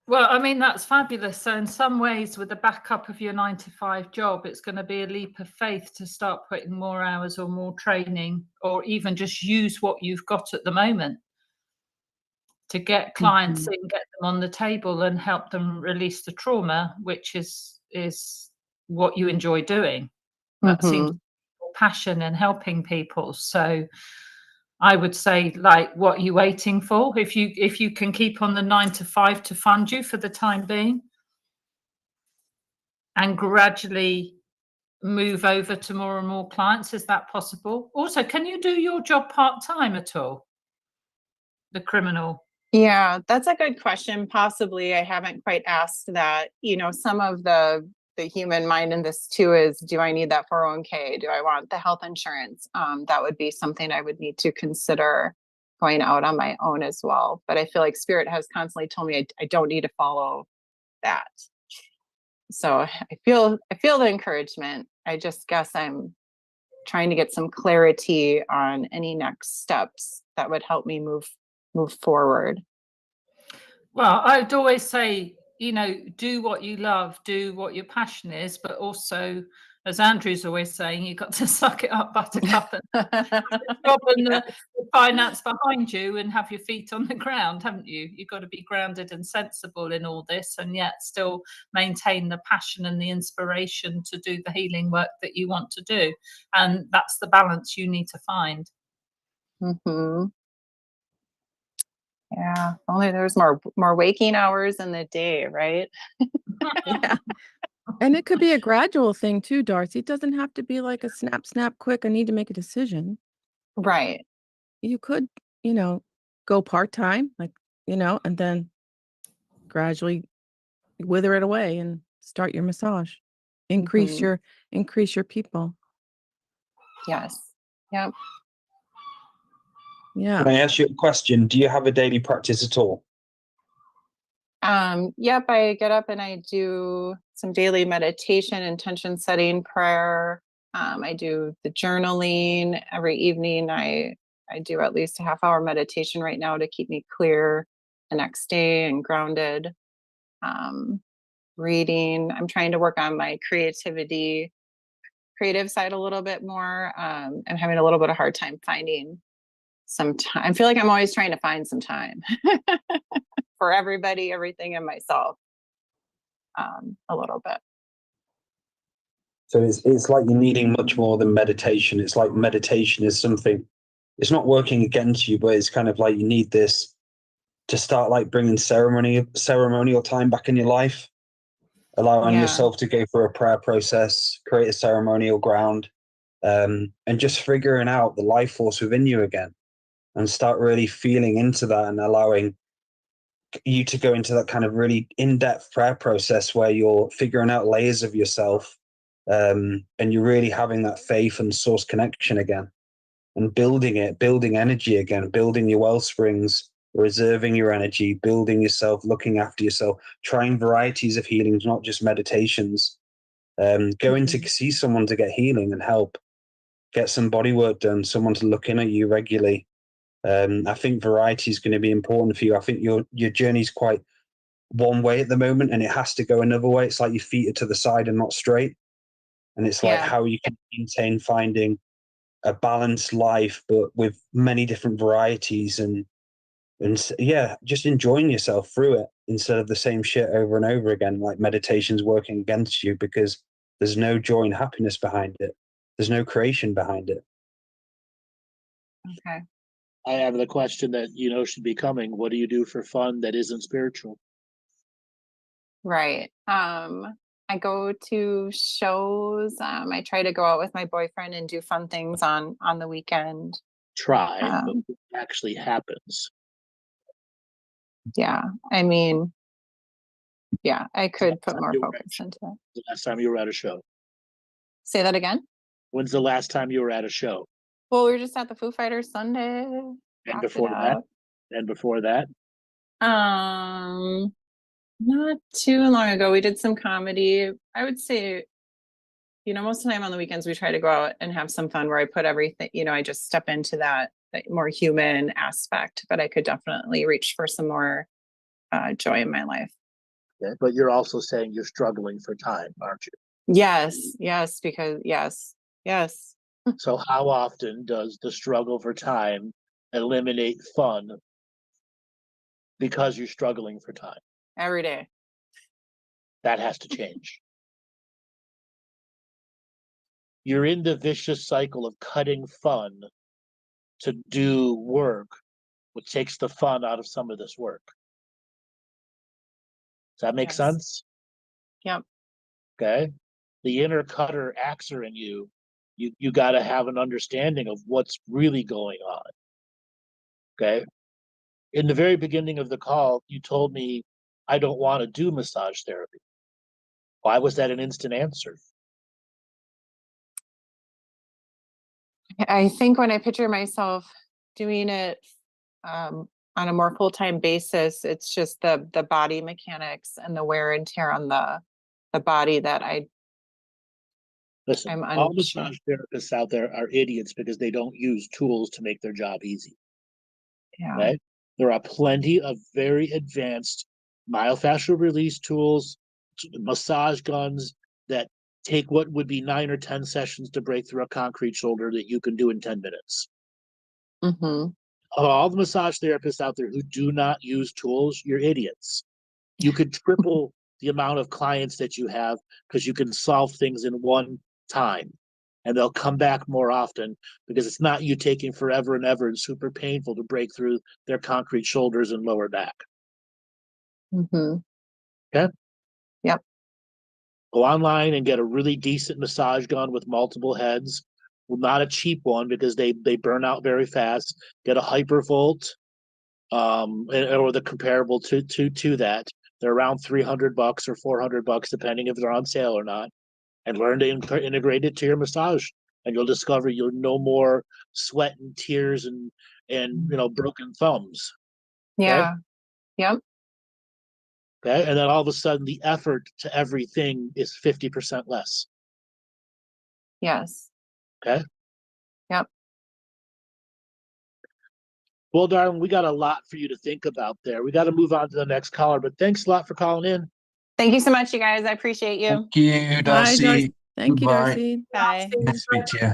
Well, I mean, that's fabulous. So in some ways, with the backup of your 9-to-5 job, it's going to be a leap of faith to start putting more hours or more training, or even just use what you've got at the moment to get clients in, get them on the table and help them release the trauma, which is what you enjoy doing. That seems your passion in helping people. So I would say, like, what are you waiting for? If you can keep on the 9-to-5 to fund you for the time being and gradually move over to more and more clients, is that possible? Also, can you do your job part-time at all? The criminal. Yeah, that's a good question. Possibly. I haven't quite asked that. Some of the human mind in this too is, do I need that 401k? Do I want the health insurance? That would be something I would need to consider going out on my own as well. But I feel like Spirit has constantly told me I don't need to follow that. So I feel the encouragement. I just guess I'm trying to get some clarity on any next steps that would help me move forward. Well, I'd always say, do what you love, do what your passion is, but also, as Andrew's always saying, you've got to suck it up, buttercup, and the finance behind you and have your feet on the ground, haven't you? You've got to be grounded and sensible in all this, and yet still maintain the passion and the inspiration to do the healing work that you want to do. And that's the balance you need to find. Yeah, only there's more waking hours in the day, right? Yeah. And it could be a gradual thing too, Darcy. It doesn't have to be like a snap, quick, I need to make a decision. Right. You could, go part-time, and then gradually wither it away and start your massage. Increase your people. Yes. Yep. Yeah. Can I ask you a question? Do you have a daily practice at all? Yep. I get up and I do some daily meditation, intention setting, prayer. I do the journaling every evening. I do at least a half-hour meditation right now to keep me clear the next day and grounded. Reading. I'm trying to work on my creative side a little bit more. I'm having a little bit of hard time finding some time. I feel like I'm always trying to find some time for everybody, everything, and myself, a little bit. So it's like you're needing much more than meditation. It's like meditation is something, it's not working against you, but it's kind of like you need this to start like bringing ceremonial time back in your life. allowing Yeah. yourself to go through a prayer process, create a ceremonial ground, and just figuring out the life force within you again, and start really feeling into that and allowing you to go into that kind of really in-depth prayer process where you're figuring out layers of yourself, and you're really having that faith and source connection again, and building energy again, building your well springs, reserving your energy, building yourself, looking after yourself, trying varieties of healings, not just meditations. Going to see someone to get healing and help, get some body work done, someone to look in at you regularly. I think variety is going to be important for you. I think your journey is quite one way at the moment, and it has to go another way. It's like your feet are to the side and not straight. And it's like how you can maintain finding a balanced life, but with many different varieties, and yeah, just enjoying yourself through it instead of the same shit over and over again, like meditation's working against you because there's no joy and happiness behind it. There's no creation behind it. Okay. I have the question that should be coming. What do you do for fun that isn't spiritual? Right. I go to shows. I try to go out with my boyfriend and do fun things on the weekend. Try, but what actually happens? Yeah. I mean, yeah, I could put more focus into it. The last time you were at a show? Say that again? When's the last time you were at a show? Well, we were just at the Foo Fighters Sunday. And before that? And before that? Not too long ago, we did some comedy. I would say, most of the time on the weekends, we try to go out and have some fun where I put everything, I just step into that more human aspect, but I could definitely reach for some more joy in my life. Okay, but you're also saying you're struggling for time, aren't you? Yes, because yes. So how often does the struggle for time eliminate fun because you're struggling for time? Every day. That has to change. You're in the vicious cycle of cutting fun to do work, which takes the fun out of some of this work. Does that make sense? Yep. Okay. The inner cutter axer in you got to have an understanding of what's really going on. Okay. In the very beginning of the call, you told me, I don't want to do massage therapy. Why was that an instant answer? I think when I picture myself doing it on a more full-time basis, it's just the body mechanics and the wear and tear on the body that Listen, all massage therapists out there are idiots because they don't use tools to make their job easy. Yeah. Okay? There are plenty of very advanced myofascial release tools, massage guns that take what would be 9 or 10 sessions to break through a concrete shoulder that you can do in 10 minutes. Mm-hmm. All the massage therapists out there who do not use tools, you're idiots. You could triple the amount of clients that you have because you can solve things in one time, and they'll come back more often because it's not you taking forever and ever and super painful to break through their concrete shoulders and lower back. Mm-hmm. Okay? Yep. Go online and get a really decent massage gun with multiple heads. Well, not a cheap one because they burn out very fast. Get a Hypervolt, or the comparable to that. They're around $300 or $400, depending if they're on sale or not. And learn to integrate it to your massage, and you'll discover you'll no more sweat and tears and broken thumbs. Yeah. Okay? Yep. Okay, and then all of a sudden the effort to everything is 50% less. Yes. Okay. Yep. Well, darling, we got a lot for you to think about there. We got to move on to the next caller, but thanks a lot for calling in. Thank you so much, you guys. I appreciate you. Thank you, Darcy. Bye, Darcy. Thank you, Goodbye. Darcy. Bye. Good to speak to you.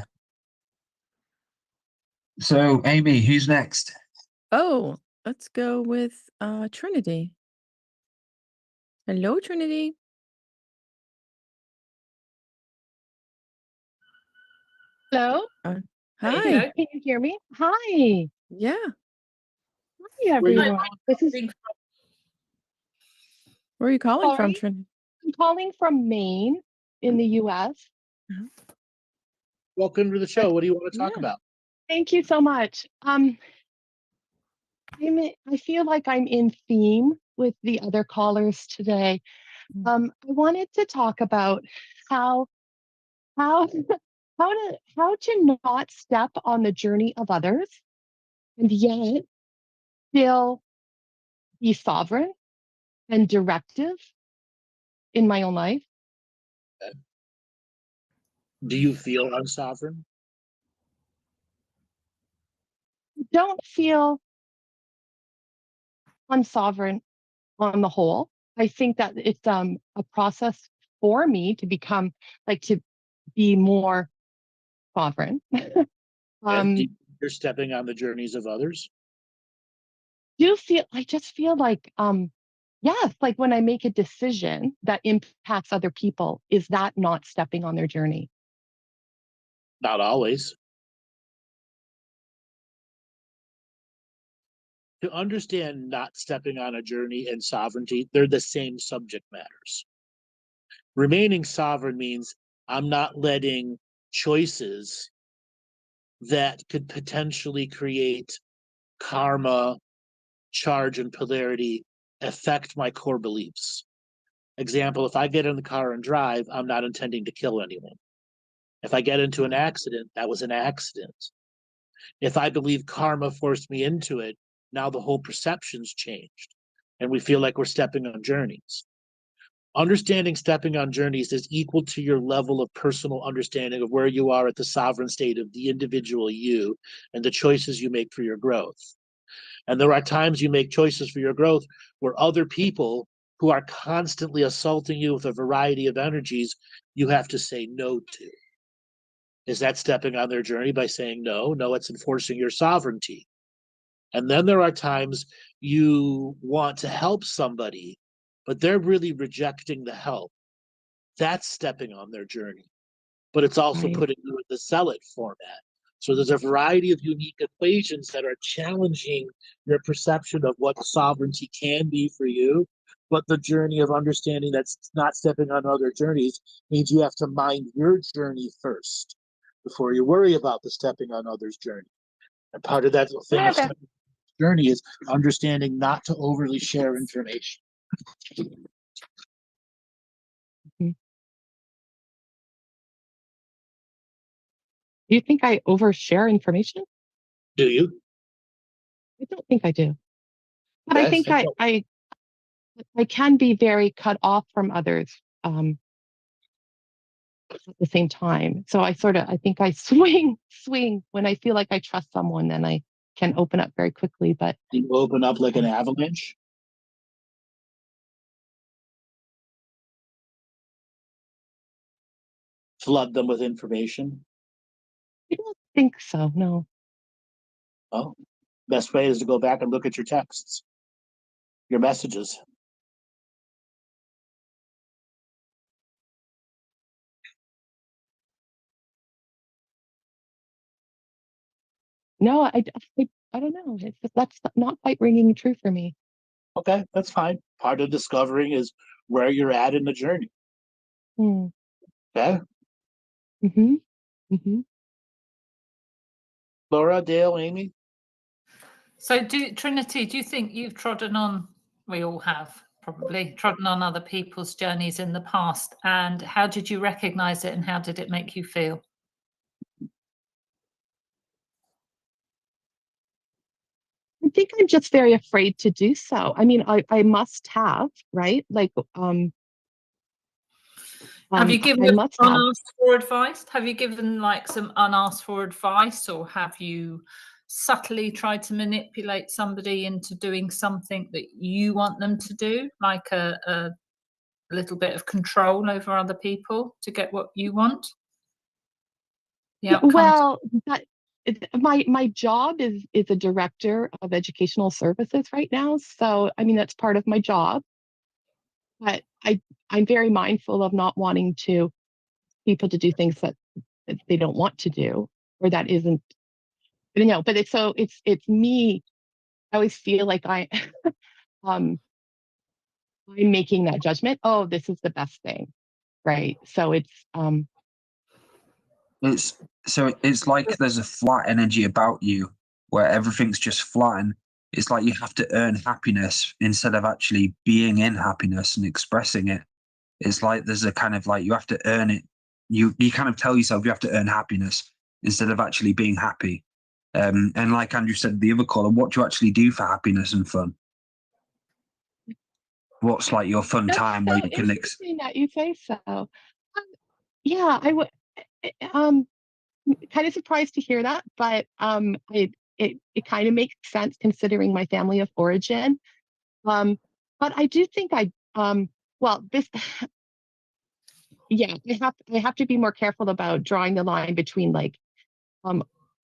So, Amy, who's next? Oh, let's go with Trinity. Hello, Trinity. Hello? Hi. Hello. Can you hear me? Hi. Yeah. Hi, everyone. This is Where are you calling from, Sorry? Trinity? I'm calling from Maine in the US. Welcome to the show. What do you want to talk about? Thank you so much. I feel like I'm in theme with the other callers today. I wanted to talk about how how how to not step on the journey of others and yet still be sovereign and directive in my own life. Do you feel unsovereign? Don't feel unsovereign on the whole. I think that it's a process for me to become to be more sovereign. You're stepping on the journeys of others? I just feel like yes, like when I make a decision that impacts other people, is that not stepping on their journey? Not always. To understand not stepping on a journey and sovereignty, they're the same subject matters. Remaining sovereign means I'm not letting choices that could potentially create karma, charge, and polarity affect my core beliefs. Example, if I get in the car and drive, I'm not intending to kill anyone. If I get into an accident, that was an accident. If I believe karma forced me into it, now the whole perception's changed, and we feel like we're stepping on journeys. Understanding stepping on journeys is equal to your level of personal understanding of where you are at the sovereign state of the individual you and the choices you make for your growth. And there are times you make choices for your growth where other people who are constantly assaulting you with a variety of energies, you have to say no to. Is that stepping on their journey by saying no? No, it's enforcing your sovereignty. And then there are times you want to help somebody, but they're really rejecting the help. That's stepping on their journey. But it's also putting you in the zealot format. So there's a variety of unique equations that are challenging your perception of what sovereignty can be for you. But the journey of understanding that's not stepping on other journeys means you have to mind your journey first before you worry about the stepping on others' journey. And part of that thing of stepping on journey is understanding not to overly share information. Do you think I overshare information? Do you? I don't think I do. But Yes, I think I can be very cut off from others at the same time. So I think I swing when I feel like I trust someone, then I can open up very quickly. But you open up like an avalanche? Flood them with information? I don't think so, no. Oh, best way is to go back and look at your texts, your messages. No, I don't know. That's not quite ringing true for me. Okay, that's fine. Part of discovering is where you're at in the journey. Okay? Laura, Dale, Amy? So Trinity, do you think you've trodden on, we all have probably, trodden on other people's journeys in the past? And how did you recognize it and how did it make you feel? I think I'm just very afraid to do so. I mean, I must have, right? Have you given unasked for advice? Have you given some unasked for advice, or have you subtly tried to manipulate somebody into doing something that you want them to do, like a little bit of control over other people to get what you want? Well, my job is a director of educational services right now. So, I mean, that's part of my job. But I'm very mindful of not wanting people to do things that they don't want to do, or that isn't, but it's me. I always feel like I'm making that judgment. Oh, this is the best thing, right? So it's like there's a flat energy about you where everything's just flat, and it's like you have to earn happiness instead of actually being in happiness and expressing it. It's like there's a kind of like you have to earn it. You kind of tell yourself you have to earn happiness instead of actually being happy. And like Andrew said, the other caller, what do you actually do for happiness and fun? What's like your fun that's time so where you can interesting that you say so. Yeah, I would. Kind of surprised to hear that, but it kind of makes sense considering my family of origin. But I do think well, this yeah, I have to be more careful about drawing the line between like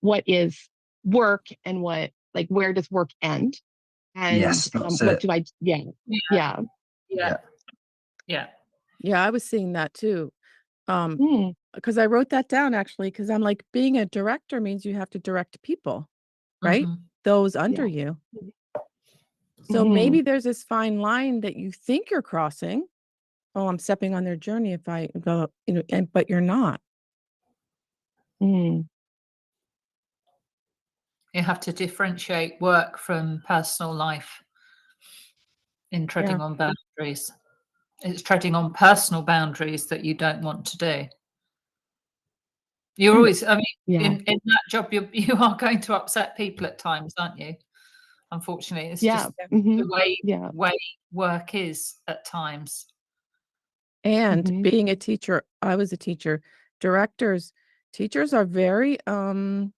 what is work and what, like, where does work end, and Yes, that's what it. do I yeah yeah Yeah. Yeah. Yeah, I was seeing that too. Hmm. Because I wrote that down actually, because I'm like, being a director means you have to direct people, right? Mhm. Those under Yeah. you. So Mhm. maybe there's this fine line that you think you're crossing. Oh, I'm stepping on their journey if I go, but you're not. Mm. You have to differentiate work from personal life in treading Yeah. on boundaries. It's treading on personal boundaries that you don't want to do. You're always, I mean, Yeah. in that job, you are going to upset people at times, aren't you? Unfortunately, it's Yeah. just Mhm. the Yeah. way work is at times. And Mhm. being a teacher, I was a teacher. Teachers are very, well,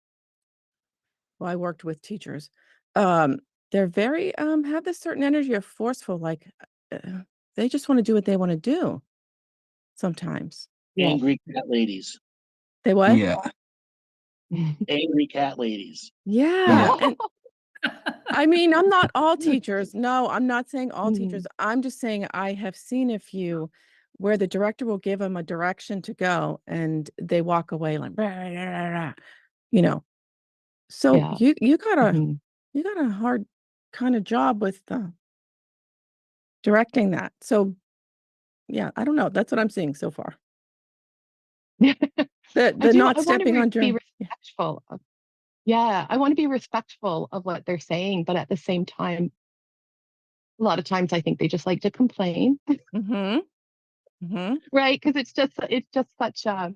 I worked with teachers. They're very, have this certain energy of forceful, like, they just want to do what they want to do sometimes. Yeah. Angry cat ladies. They what? Yeah. Angry cat ladies. Yeah. Yeah. And I mean, I'm not all teachers. No, I'm not saying all teachers. Mhm. I'm just saying I have seen a few where the director will give them a direction to go and they walk away like, "Rah, rah, rah, rah," you know. So Yeah. you got a Mhm. you got a hard kind of job with directing that. So yeah, I don't know. That's what I'm seeing so far. The not I want stepping to on be your respectful of, yeah, I want to be respectful of what they're saying, but at the same time, a lot of times I think they just like to complain, Mm-hmm. Mm-hmm. right? Because it's just such a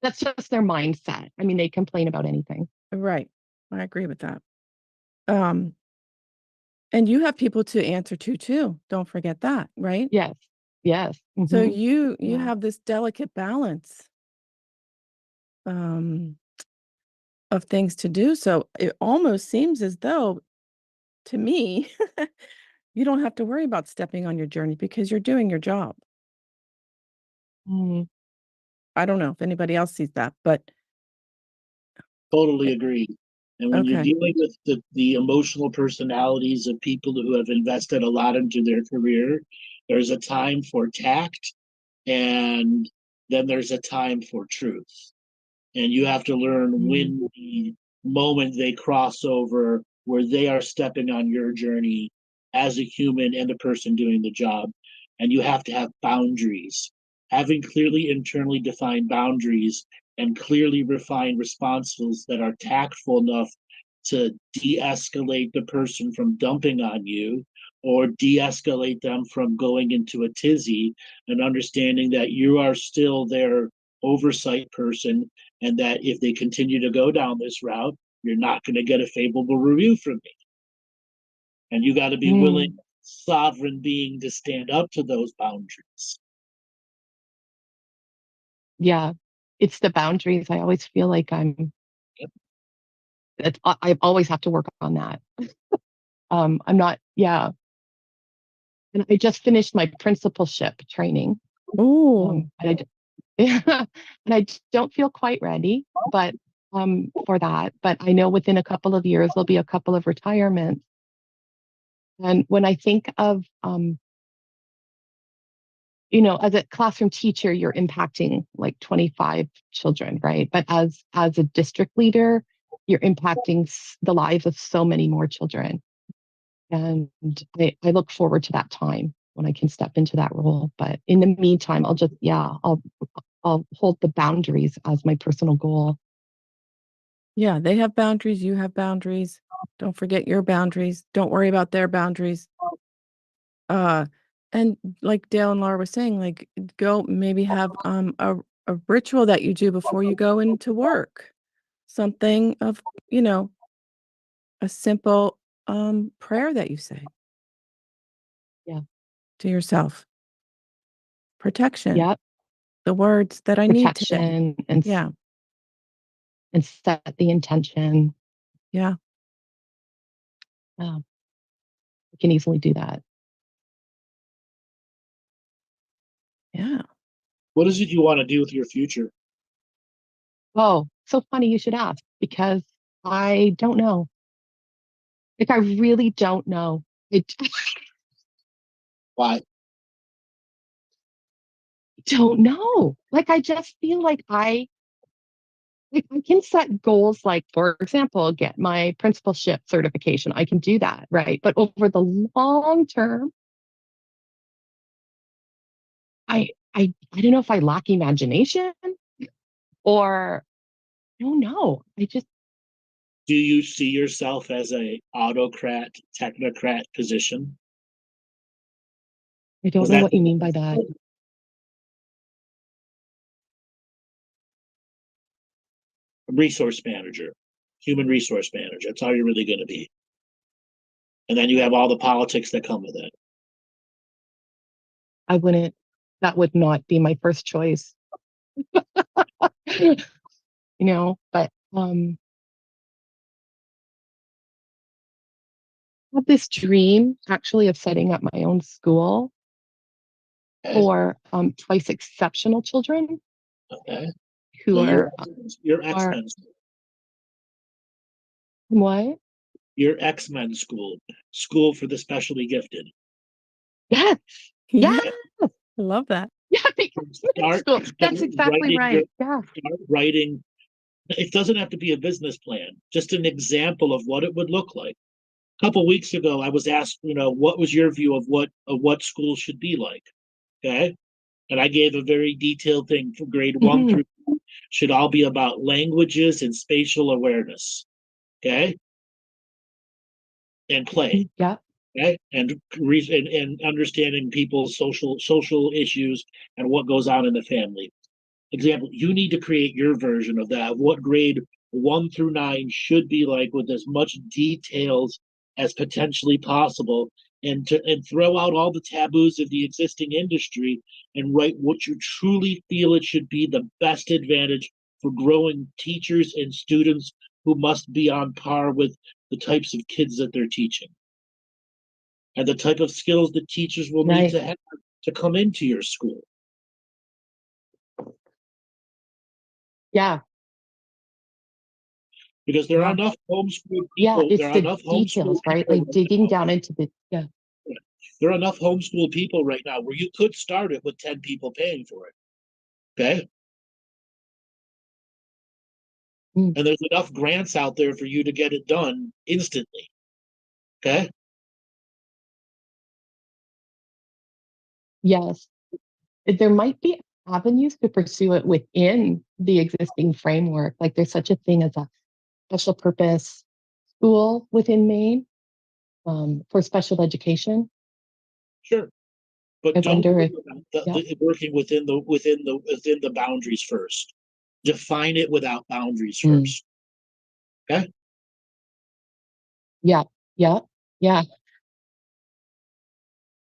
that's just their mindset. I mean, they complain about anything. Right. I agree with that. Um, and you have people to answer to too. Don't forget that, right? Yes. Yes. So Mhm. you Yeah. have this delicate balance um of things to do. So it almost seems as though, to me, you don't have to worry about stepping on your journey because you're doing your job. Mm. I don't know if anybody else sees that, but Totally agree. And when you're okay. dealing with the emotional personalities of people who have invested a lot into their career, there's a time for tact and then there's a time for truth. And you have to learn when the moment they cross over where they are stepping on your journey as a human and a person doing the job. And you have to have boundaries. Having clearly internally defined boundaries and clearly refined responses that are tactful enough to de-escalate the person from dumping on you or de-escalate them from going into a tizzy, and understanding that you are still their oversight person, and that if they continue to go down this route, you're not going to get a favorable review from me. And you got to be willing, sovereign being, to stand up to those boundaries. Yeah. It's the boundaries. I always feel like I always have to work on that. I'm not, yeah. And I just finished my principalship training. Oh, And and I don't feel quite ready, but for that. But I know within a couple of years there'll be a couple of retirements. And when I think of as a classroom teacher, you're impacting like 25 children, right? But as a district leader, you're impacting the lives of so many more children. And I look forward to that time when I can step into that role. But in the meantime, I'll hold the boundaries as my personal goal. Yeah, they have boundaries, you have boundaries. Don't forget your boundaries. Don't worry about their boundaries. And like Dale and Laura were saying, like go maybe have a ritual that you do before you go into work. Something of, a simple prayer that you say. Yeah. To yourself. Protection. Yep. The words that I need today. Protection and Yeah. and set the intention. Yeah. I can easily do that. Yeah. What is it you want to do with your future? Oh, so funny you should ask, because I don't know. Like, I really don't know. Why? Don't know. Like, I just feel like I can set goals, like, for example, get my principalship certification. I can do that, right? But over the long term, I don't know if I lack imagination or I don't know. Do you see yourself as a autocrat, technocrat position? I don't know what you mean by that. Resource manager, human resource manager. That's all you're really going to be. And then you have all the politics that come with it. That would not be my first choice. But I have this dream actually of setting up my own school for twice exceptional children. Okay. Who so are your X-Men school. What? Your X-Men school for the specially gifted. Yes. Yeah. Yes. I love that. Yeah, school. That's exactly right. Yeah. Start writing. It doesn't have to be a business plan, just an example of what it would look like. A couple weeks ago, I was asked, what was your view of what school should be like? Okay. And I gave a very detailed thing for grade 1 through 4. Should all be about languages and spatial awareness. Okay. And play. Yeah. Okay. And understanding people's social issues and what goes on in the family. Example, you need to create your version of that, of what grade 1 through 9 should be like, with as much details as potentially possible, and throw out all the taboos of the existing industry and write what you truly feel it should be the best advantage for growing teachers and students who must be on par with the types of kids that they're teaching and the type of skills that teachers will need to have to come into your school. Yeah. Because there are enough homeschooled people. Yeah, it's there are the enough details, right? People Like digging down into the There are enough homeschooled people right now where you could start it with 10 people paying for it. Okay. And there's enough grants out there for you to get it done instantly. Okay. Yes. There might be avenues to pursue it within the existing framework. Like there's such a thing as a special purpose school within Maine for special education. Sure. But I don't wonder working within the boundaries first. Define it without boundaries first. Okay. Yeah. Yeah. Yeah.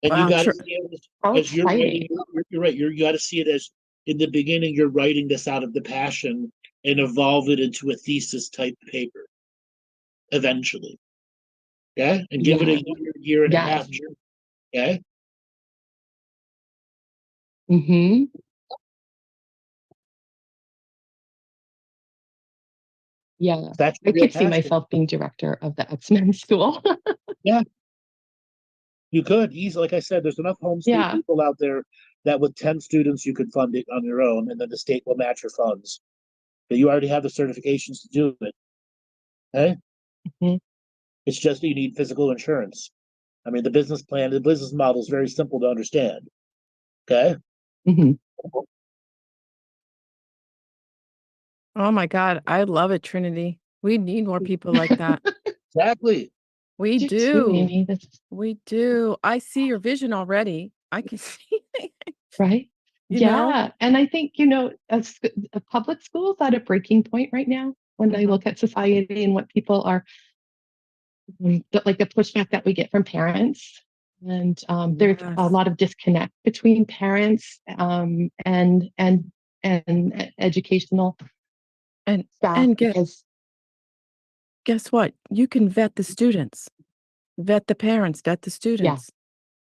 And you got to see it as you're writing. You're right. You got to see it as, in the beginning, you're writing this out of the passion and evolve it into a thesis type paper eventually. Okay. And give it a year and a half. Okay. Mm-hmm. Yeah. I could see myself being director of the X-Men school. Yeah. You could easily, like I said, there's enough homeschool people out there that with 10 students, you could fund it on your own, and then the state will match your funds. But you already have the certifications to do it. Okay? Mm-hmm. It's just that you need physical insurance. I mean, the business plan, the business model is very simple to understand. Okay. Mhm. Oh my God, I love it, Trinity. We need more people like that. Exactly. We Do too, do. Amy. We do. I see your vision already. I can see, Right? you know? Yeah. And I think, as public schools at a breaking point right now, when I Mhm. look at society and what people are like the pushback that we get from parents. And there's a Yes. lot of disconnect between parents and educational And staff and because guess what? You can vet the students, vet the parents, vet the yeah, students.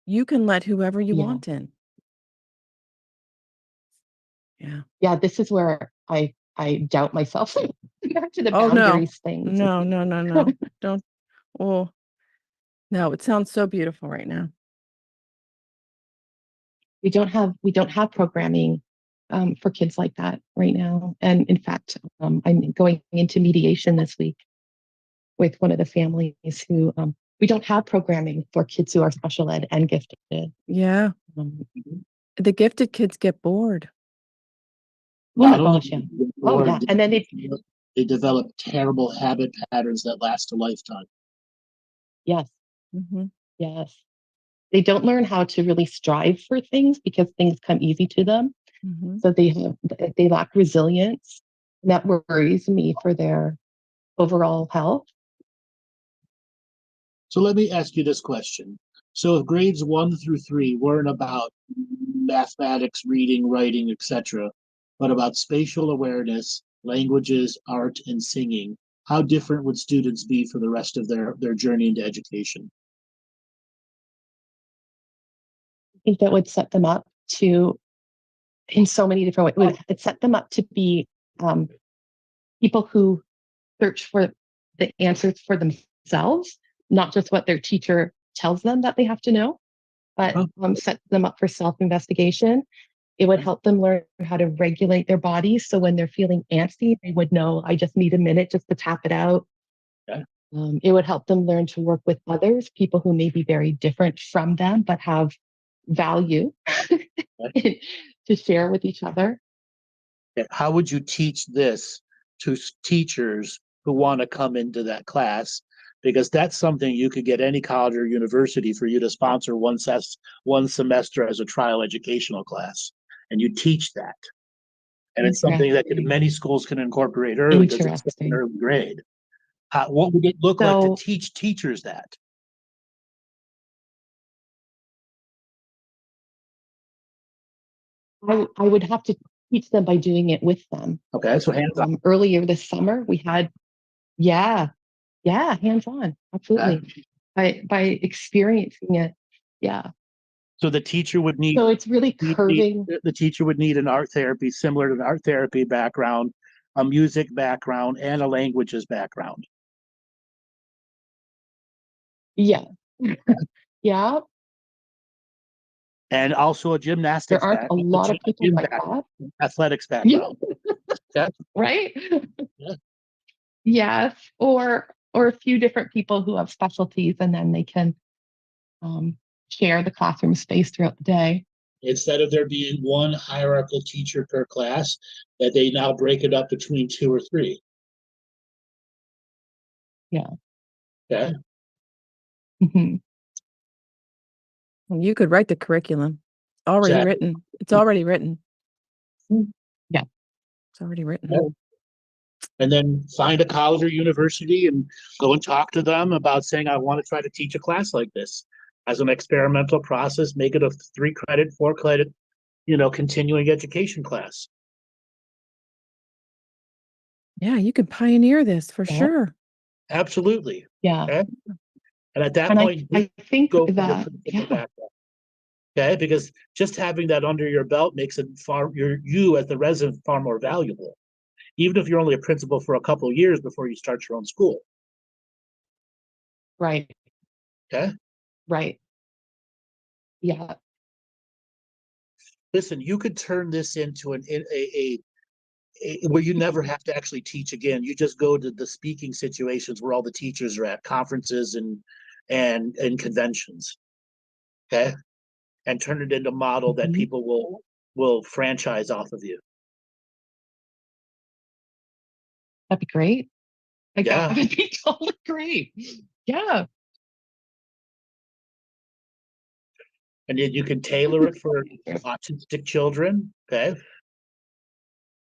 You can let whoever you yeah, want in. Yeah. yeah. This is where I doubt myself. Back to the Oh no. boundaries things. No. Don't. Oh no, it sounds so beautiful right now. We don't have programming for kids like that right now. And in fact, I'm going into mediation this week with one of the families who we don't have programming for kids who are special ed and gifted. Yeah. Um, The gifted kids get bored. oh my Not only gosh, yeah. do they get Oh bored, yeah. And then they develop terrible habit patterns that last a lifetime. yes, Mhm. yes. They don't learn how to really strive for things because things come easy to them. Mhm. So they lack resilience. And that worries me for their overall health. So let me ask you this question. So if grades 1 through 3 weren't about mathematics, reading, writing, etc., but about spatial awareness, languages, art, and singing, how different would students be for the rest of their journey into education? I think that would set them up to, in so many different ways, it set them up to be um, people who search for the answers for themselves, not just what their teacher tells them that they have to know, but set them up for self-investigation. It would help them learn how to regulate their bodies. So when they're feeling antsy, they would know, I just need a minute just to tap it out. Okay. It would help them learn to work with others, people who may be very different from them, but have value to share with each other. How would you teach this to teachers who want to come into that class? Because that's something you could get any college or university for you to sponsor one semester as a trial educational class, and you teach that. And it's something that many schools can incorporate early because it's an Interesting. early grade. What would it look like to So teach teachers that? I would have to teach them by doing it with them. Okay, so hands on. Earlier this summer, we had, yeah, hands on, absolutely, by experiencing it. Yeah. So the teacher would need So it's really curving. the teacher would need an art therapy similar to an art therapy background, a music background, and a languages background. Yeah. Yeah. And also a gymnastics There aren't a background, lot of people like that. athletics Yeah. background. Yeah. Right. Yeah. Yes. Or a few different people who have specialties, and then they can share the classroom space throughout the day. Instead of there being one hierarchical teacher per class, that they now break it up between 2 or 3. Yeah. Okay. Mhm. You could write the curriculum. Already Exactly. written. It's already written. Yeah. It's already written. Yeah. And then find a college or university and go and talk to them about saying, I want to try to teach a class like this as an experimental process, make it a 3-credit, 4-credit, continuing education class. Yeah, you can pioneer this for Yeah. sure. Absolutely. Yeah. Okay. And at that And point, I think go for the that, principal yeah. background. Okay, because just having that under your belt makes it you as the resident far more valuable, even if you're only a principal for a couple of years before you start your own school. Right. Okay. Right. Yeah. Listen, you could turn this into a where you never have to actually teach again. You just go to the speaking situations where all the teachers are at conferences and and conventions, okay, and turn it into a model that people will franchise off of you. That'd be great. Like, Yeah. that would be totally great. Yeah. And then you can tailor it for autistic children, okay?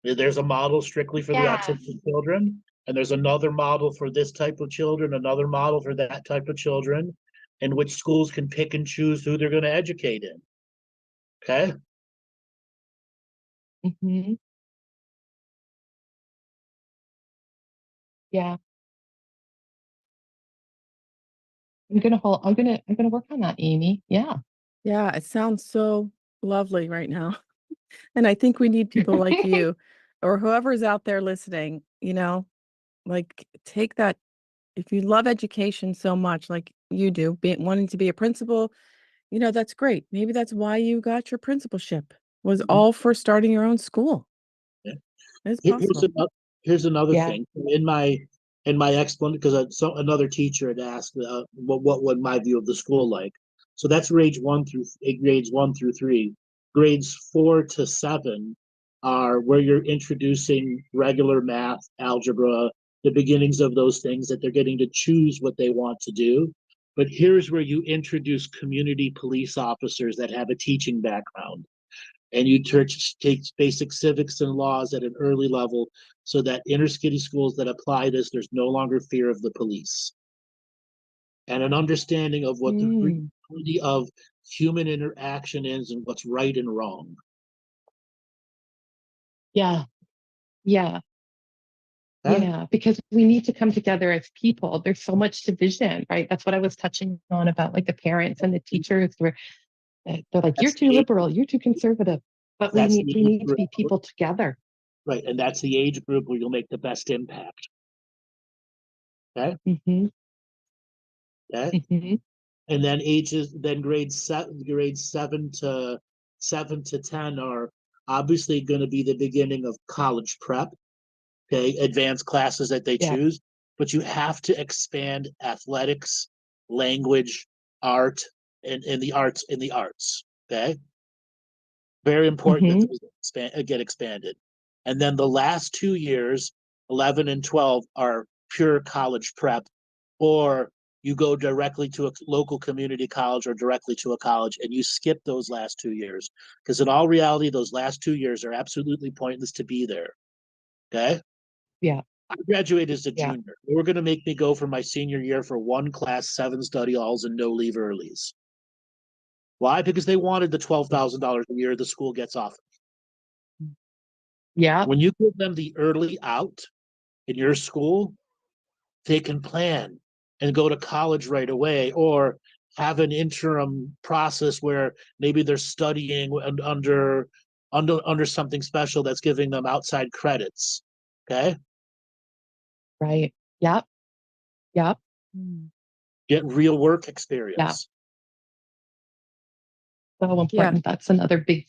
There's a model strictly for the autistic children, and there's another model for this type of children, another model for that type of children, and which schools can pick and choose who they're going to educate in, okay? Yeah. I'm gonna work on that, Amy. Yeah. Yeah, it sounds so lovely right now. And I think we need people like you or whoever's out there listening, like take that. If you love education so much like you do, wanting to be a principal, that's great. Maybe that's why you got your principalship, was all for starting your own school. Yeah. It's possible. Here's another thing in my explanation, because another teacher had asked what would my view of the school like. So that's grades 1 through 3. Grades 4 to 7 are where you're introducing regular math, algebra, the beginnings of those things that they're getting to choose what they want to do. But here's where you introduce community police officers that have a teaching background. And you take basic civics and laws at an early level so that inner city schools that apply this, there's no longer fear of the police. And an understanding of what the reality of human interaction is and what's right and wrong. Yeah. Yeah. Yeah, because we need to come together as people. There's so much division, right? That's what I was touching on about, like, the parents and the teachers where they're like, you're too liberal, you're too conservative, but we need to be people together. Right, and that's the age group where you'll make the best impact. Okay? Okay? And then grades 7 to 10 are obviously going to be the beginning of college prep. Okay, advanced classes that they choose, but you have to expand athletics, language, art, and the arts. Okay, very important that those get expanded. And then the last 2 years, 11 and 12, are pure college prep, or you go directly to a local community college or directly to a college, and you skip those last 2 years, because in all reality, those last 2 years are absolutely pointless to be there. Okay. Yeah. I graduated as a junior. They were going to make me go for my senior year for 1 class, 7 study halls, and no leave earlies. Why? Because they wanted the $12,000 a year the school gets off. Yeah. When you give them the early out in your school, they can plan and go to college right away, or have an interim process where maybe they're studying under something special that's giving them outside credits. Okay. Right. Yep. Yep. Get real work experience. Yeah. So important. That's another big,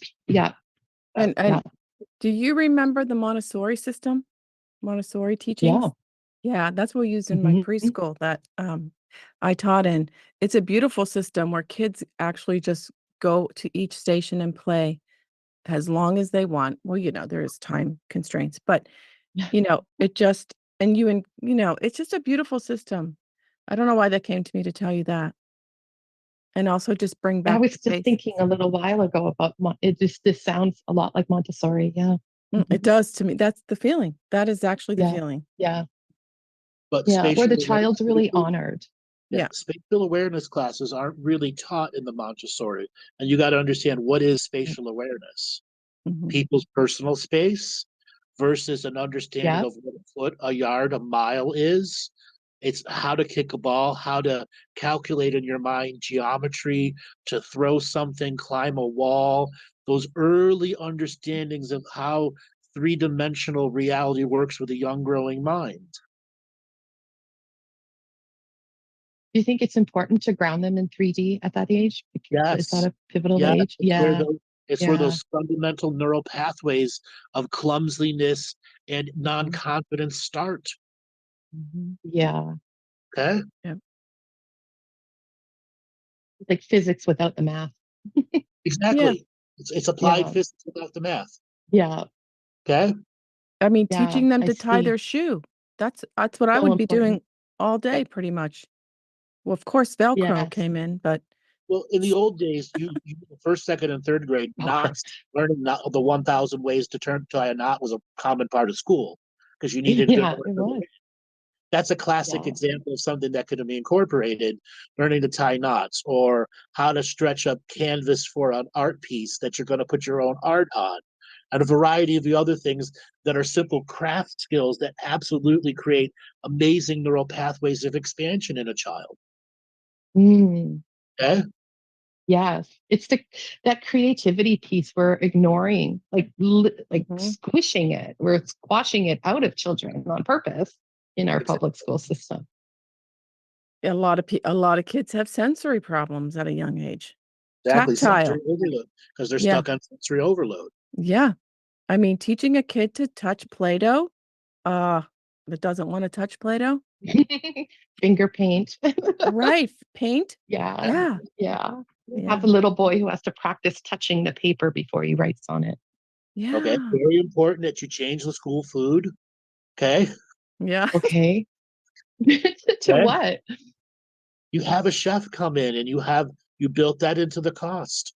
And do you remember the Montessori system? Montessori teachings? Yeah, that's what we used in my preschool that I taught in. It's a beautiful system where kids actually just go to each station and play as long as they want. Well, there's time constraints, but it's just a beautiful system. I don't know why that came to me to tell you that. And also just bring back. I was just thinking a little while ago about this sounds a lot like Montessori. Yeah. It does to me. That's the feeling. That is actually the feeling. Yeah. But where the child's really honored. Yeah. Spatial awareness classes aren't really taught in the Montessori. And you got to understand, what is spatial awareness? People's personal space versus an understanding of what a foot, a yard, a mile is. It's how to kick a ball, how to calculate in your mind geometry, to throw something, climb a wall, those early understandings of how three-dimensional reality works with a young growing mind. Do you think it's important to ground them in 3D at that age? Yes. Is that a pivotal age? It's where those fundamental neural pathways of clumsiness and non-confidence start. Yeah. Okay. Yeah. like physics without the math. Exactly. It's applied Yeah. physics without the math. Yeah. Okay. I mean, Yeah, teaching them I to tie see. their shoe. That's what I So would be important. doing all day, pretty much. Well, of course, Velcro Yes. came in, but Well, in the old days, you first, second, and third grade, knots, learning the 1,000 ways to tie a knot was a common part of school because you needed good. Yeah, it was. That's a classic Yeah. example of something that could be incorporated, learning to tie knots or how to stretch up canvas for an art piece that you're going to put your own art on, and a variety of the other things that are simple craft skills that absolutely create amazing neural pathways of expansion in a child. Mm, Okay? yes. It's that creativity piece we're ignoring, like squishing it. We're squashing it out of children on purpose in our public school system. a lot of kids have sensory problems at a young age. Exactly. Tactile. Sensory overload because they're Yeah. stuck on sensory overload. Yeah. I mean, teaching a kid to touch Play-Doh, that doesn't want to touch Play-Doh. Finger paint. Right. Paint. Yeah. Yeah. Yeah. Yeah. Have a little boy who has to practice touching the paper before he writes on it. Yeah. Okay. Very important that you change the school food. Okay. Yeah. Okay. To Okay. what? You have a chef come in and you built that into the cost.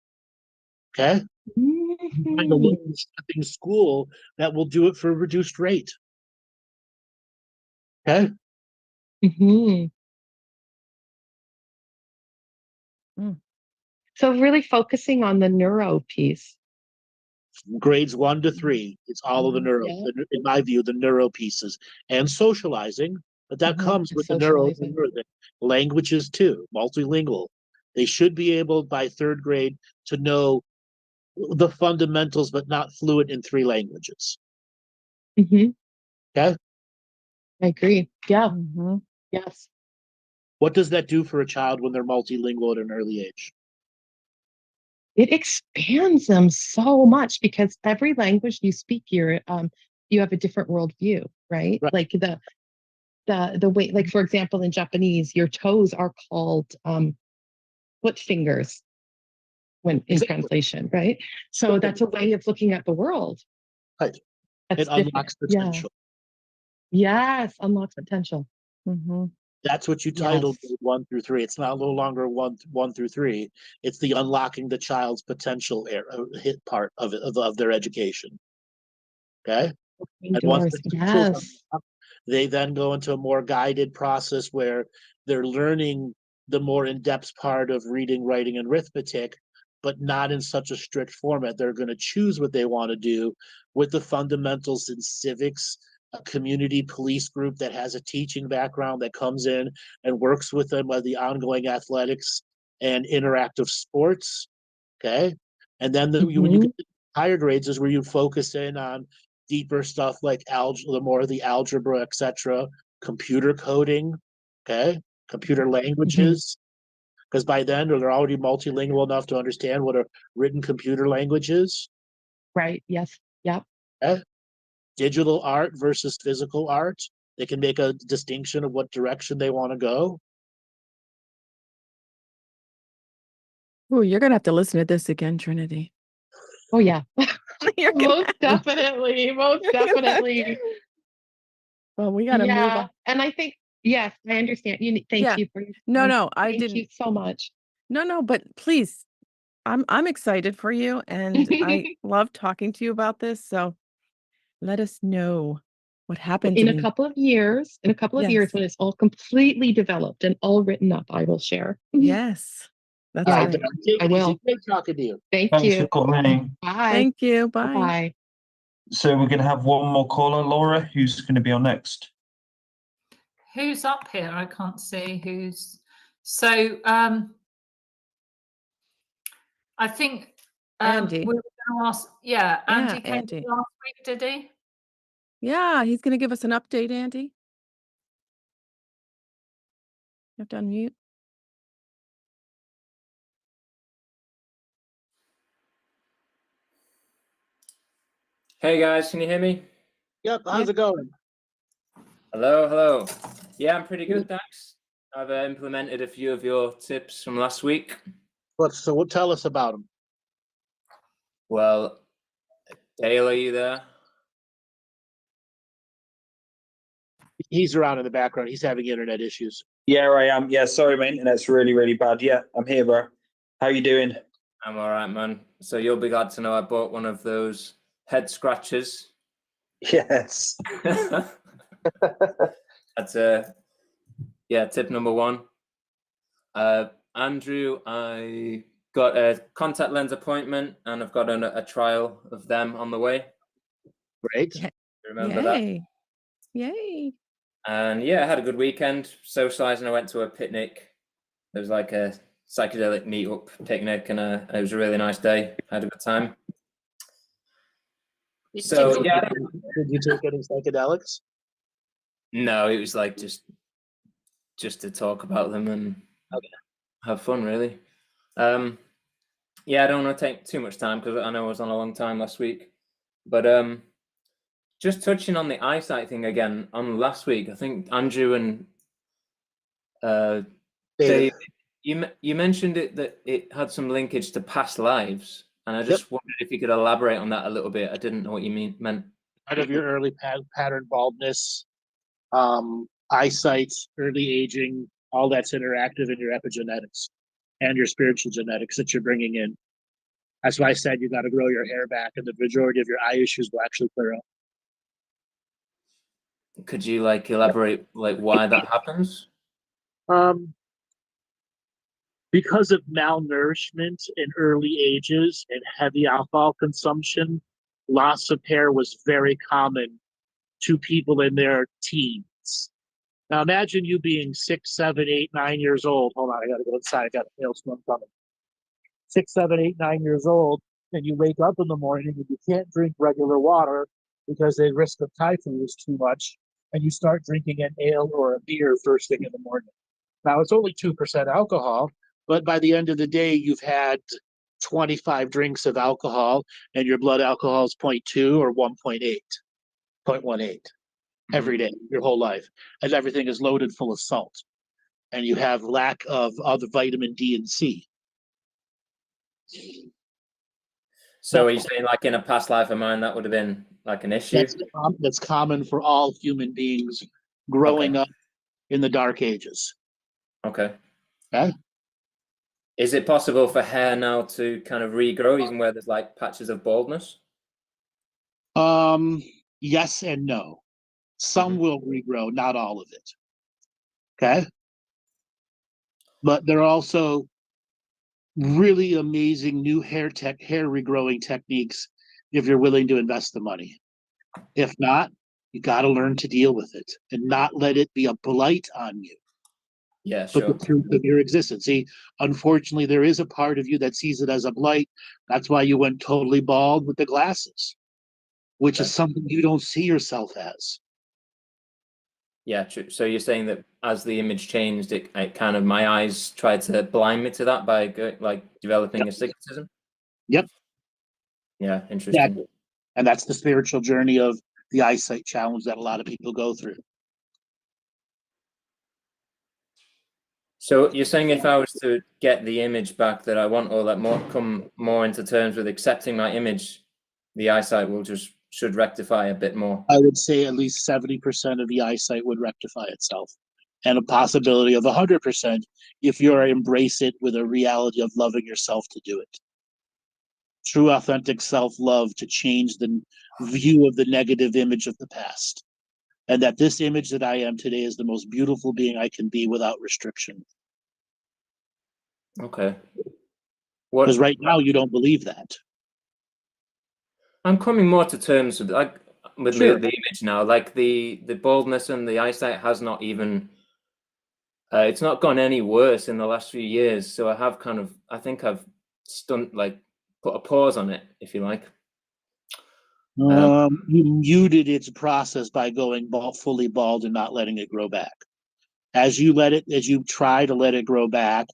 Okay. Find a local stepping school that will do it for a reduced rate. Okay. Mm-hmm. So really focusing on the neuro piece. Grades 1 to 3. It's all of the neuro, in my view, the neuro pieces and socializing, but that comes with the neuro thing. Languages too, multilingual. They should be able by third grade to know the fundamentals, but not fluent in 3 languages. Mm-hmm. Okay. I agree. Yeah. Mm-hmm. Yes. What does that do for a child when they're multilingual at an early age? It expands them so much because every language you speak, you have a different worldview, right? Like the way, like for example, in Japanese, your toes are called foot fingers when in translation, right? So that's a way of looking at the world. Right. That's it unlocks potential. Yeah. Yes, unlocks potential. Mm-hmm. That's what you titled 1 through 3. It's not no longer one through 3. It's the unlocking the child's potential hit part of it, of their education. Okay. And once the potential's unlocked, they then go into a more guided process where they're learning the more in-depth part of reading, writing, and arithmetic, but not in such a strict format. They're going to choose what they want to do with the fundamentals in civics, a community police group that has a teaching background that comes in and works with them with the ongoing athletics and interactive sports. Okay. And then when you get to higher grades is where you focus in on deeper stuff like the algebra, etc., computer coding, okay, computer languages, because by then they're already multilingual enough to understand what a written computer language is. Right. Yes. Yep. Okay? Digital art versus physical art. They can make a distinction of what direction they want to go. Oh, you're gonna have to listen to this again, Trinity. Oh yeah. Most definitely. Well, we gotta move on. And I think yes, I understand. Thank you for your No, I Thank didn't. you so much. No, but please, I'm excited for you, and I love talking to you about this. So let us know what happens In a couple of years. In a couple of years, when it's all completely developed and all written up, I will share. Yes, that's right. I will. Great talking to you. Thanks you. for calling. Bye. Thank you. Bye. Bye. So we're going to have one more caller, Laura. Who's going to be on next? Who's up here? I can't see who's. So I think Andy. we were going to ask. Yeah, Andy came Andy. last week, did he? Yeah, he's going to give us an update, Andy. You have to unmute. Hey guys, can you hear me? Yep, how's it going? Hello. Yeah, I'm pretty good, thanks. I've implemented a few of your tips from last week. Tell us about them. Well, Dale, are you there? He's around in the background. He's having internet issues. Yeah, I am. Yeah, sorry, my internet's really, really bad. Yeah, I'm here, bro. How you doing? I'm all right, man. So you'll be glad to know I bought one of those head scratchers. Yes. That's tip number one. Andrew, I got a contact lens appointment and I've got a trial of them on the way. Great. Remember that? Yay. And yeah, I had a good weekend socializing. I went to a picnic. It was like a psychedelic meetup picnic, and it was a really nice day. I had a good time. So yeah. Did you take any psychedelics? No, it was like just to talk about them and have fun, really. Yeah, I don't want to take too much time because I know I was on a long time last week. But just touching on the eyesight thing again on last week, I think Andrew and Dave, you mentioned that it had some linkage to past lives, and I just wondered if you could elaborate on that a little bit. I didn't know what you meant. Part of your early pattern baldness, eyesight, early aging, all that's interactive in your epigenetics and your spiritual genetics that you're bringing in. That's why I said you got to grow your hair back, and the majority of your eye issues will actually clear up. Could you elaborate why that happens? Because of malnourishment in early ages and heavy alcohol consumption, loss of hair was very common to people in their teens. Now imagine you being 6, 7, 8, 9 years old. Hold on, I gotta go inside. I got a hailstorm coming. 6, 7, 8, 9 years old, and you wake up in the morning and you can't drink regular water because the risk of typhoid is too much, and you start drinking an ale or a beer first thing in the morning. Now it's only 2% alcohol, but by the end of the day, you've had 25 drinks of alcohol, and your blood alcohol is 0.2 or 1.8, 0.18 every day, your whole life, and everything is loaded full of salt, and you have lack of other vitamin D and C. So are you saying in a past life of mine that would have been an issue? That's common for all human beings growing up in the dark ages. Okay. Okay. Is it possible for hair now to kind of regrow even where there's patches of baldness? Yes and no. Some will regrow, not all of it. Okay. But there are also really amazing new hair regrowing techniques if you're willing to invest the money. If not, you got to learn to deal with it and not let it be a blight on you. Yeah, sure. But the truth of your existence. See, unfortunately, there is a part of you that sees it as a blight. That's why you went totally bald with the glasses, which is something you don't see yourself as. Yeah, true. So you're saying that as the image changed, it kind of, my eyes tried to blind me to that by developing astigmatism? Yep. Yeah, interesting. Exactly. And that's the spiritual journey of the eyesight challenge that a lot of people go through. So you're saying if I was to get the image back that I want, or come more into terms with accepting my image, the eyesight should rectify a bit more? I would say at least 70% of the eyesight would rectify itself, and a possibility of 100% if you embrace it with a reality of loving yourself to do it. True, authentic self-love to change the view of the negative image of the past. And that this image that I am today is the most beautiful being I can be without restriction. Okay. Because right now you don't believe that. I'm coming more to terms with the image now. The baldness and the eyesight has not even it's not gone any worse in the last few years. So I have I think I've put a pause on it, if you like. You muted its process by going fully bald and not letting it grow back. As you try to let it grow back,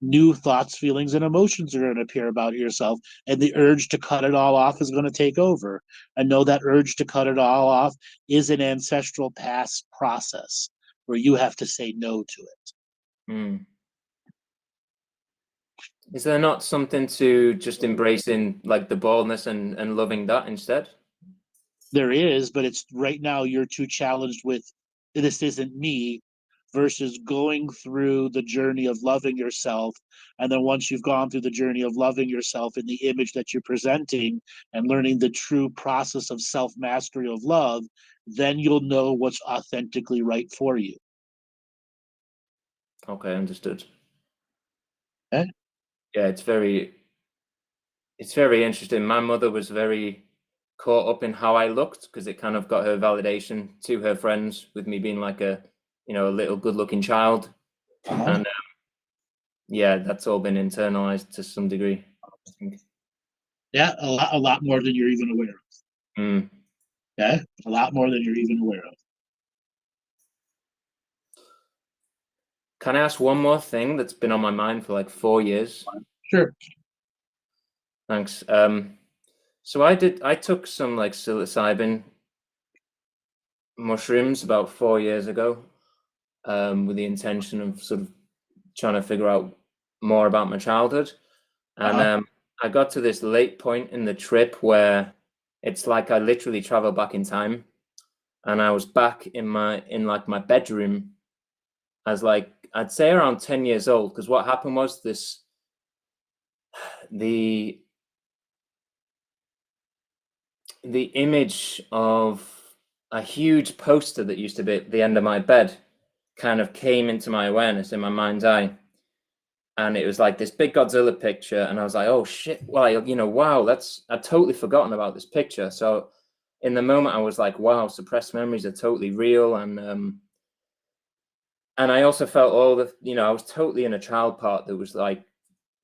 new thoughts, feelings, and emotions are going to appear about yourself, and the urge to cut it all off is going to take over. And know that urge to cut it all off is an ancestral past process where you have to say no to it. Mm. Is there not something to just embracing like the baldness and loving that instead? There is, but it's right now you're too challenged with this isn't me versus going through the journey of loving yourself. And then once you've gone through the journey of loving yourself in the image that you're presenting and learning the true process of self-mastery of love, then you'll know what's authentically right for you. Okay, understood. Okay? Yeah, it's very interesting. My mother was very caught up in how I looked because it kind of got her validation to her friends with me being like a little good-looking child. And yeah, that's all been internalized to some degree, I think. Yeah, a lot more than you're even aware of. Mm. Okay? A lot more than you're even aware of. Can I ask one more thing that's been on my mind for like 4 years? Sure. Thanks. So I took some like psilocybin mushrooms about 4 years ago, with the intention of sort of trying to figure out more about my childhood. And I got to this late point in the trip where it's like I literally traveled back in time, and I was back in my bedroom as like I'd say around 10 years old, because what happened was the image of a huge poster that used to be at the end of my bed kind of came into my awareness in my mind's eye. And it was like this big Godzilla picture. And I was like, oh shit, well, wow, I'd totally forgotten about this picture. So in the moment I was like, wow, suppressed memories are totally real. And I also felt I was totally in a child part that was like,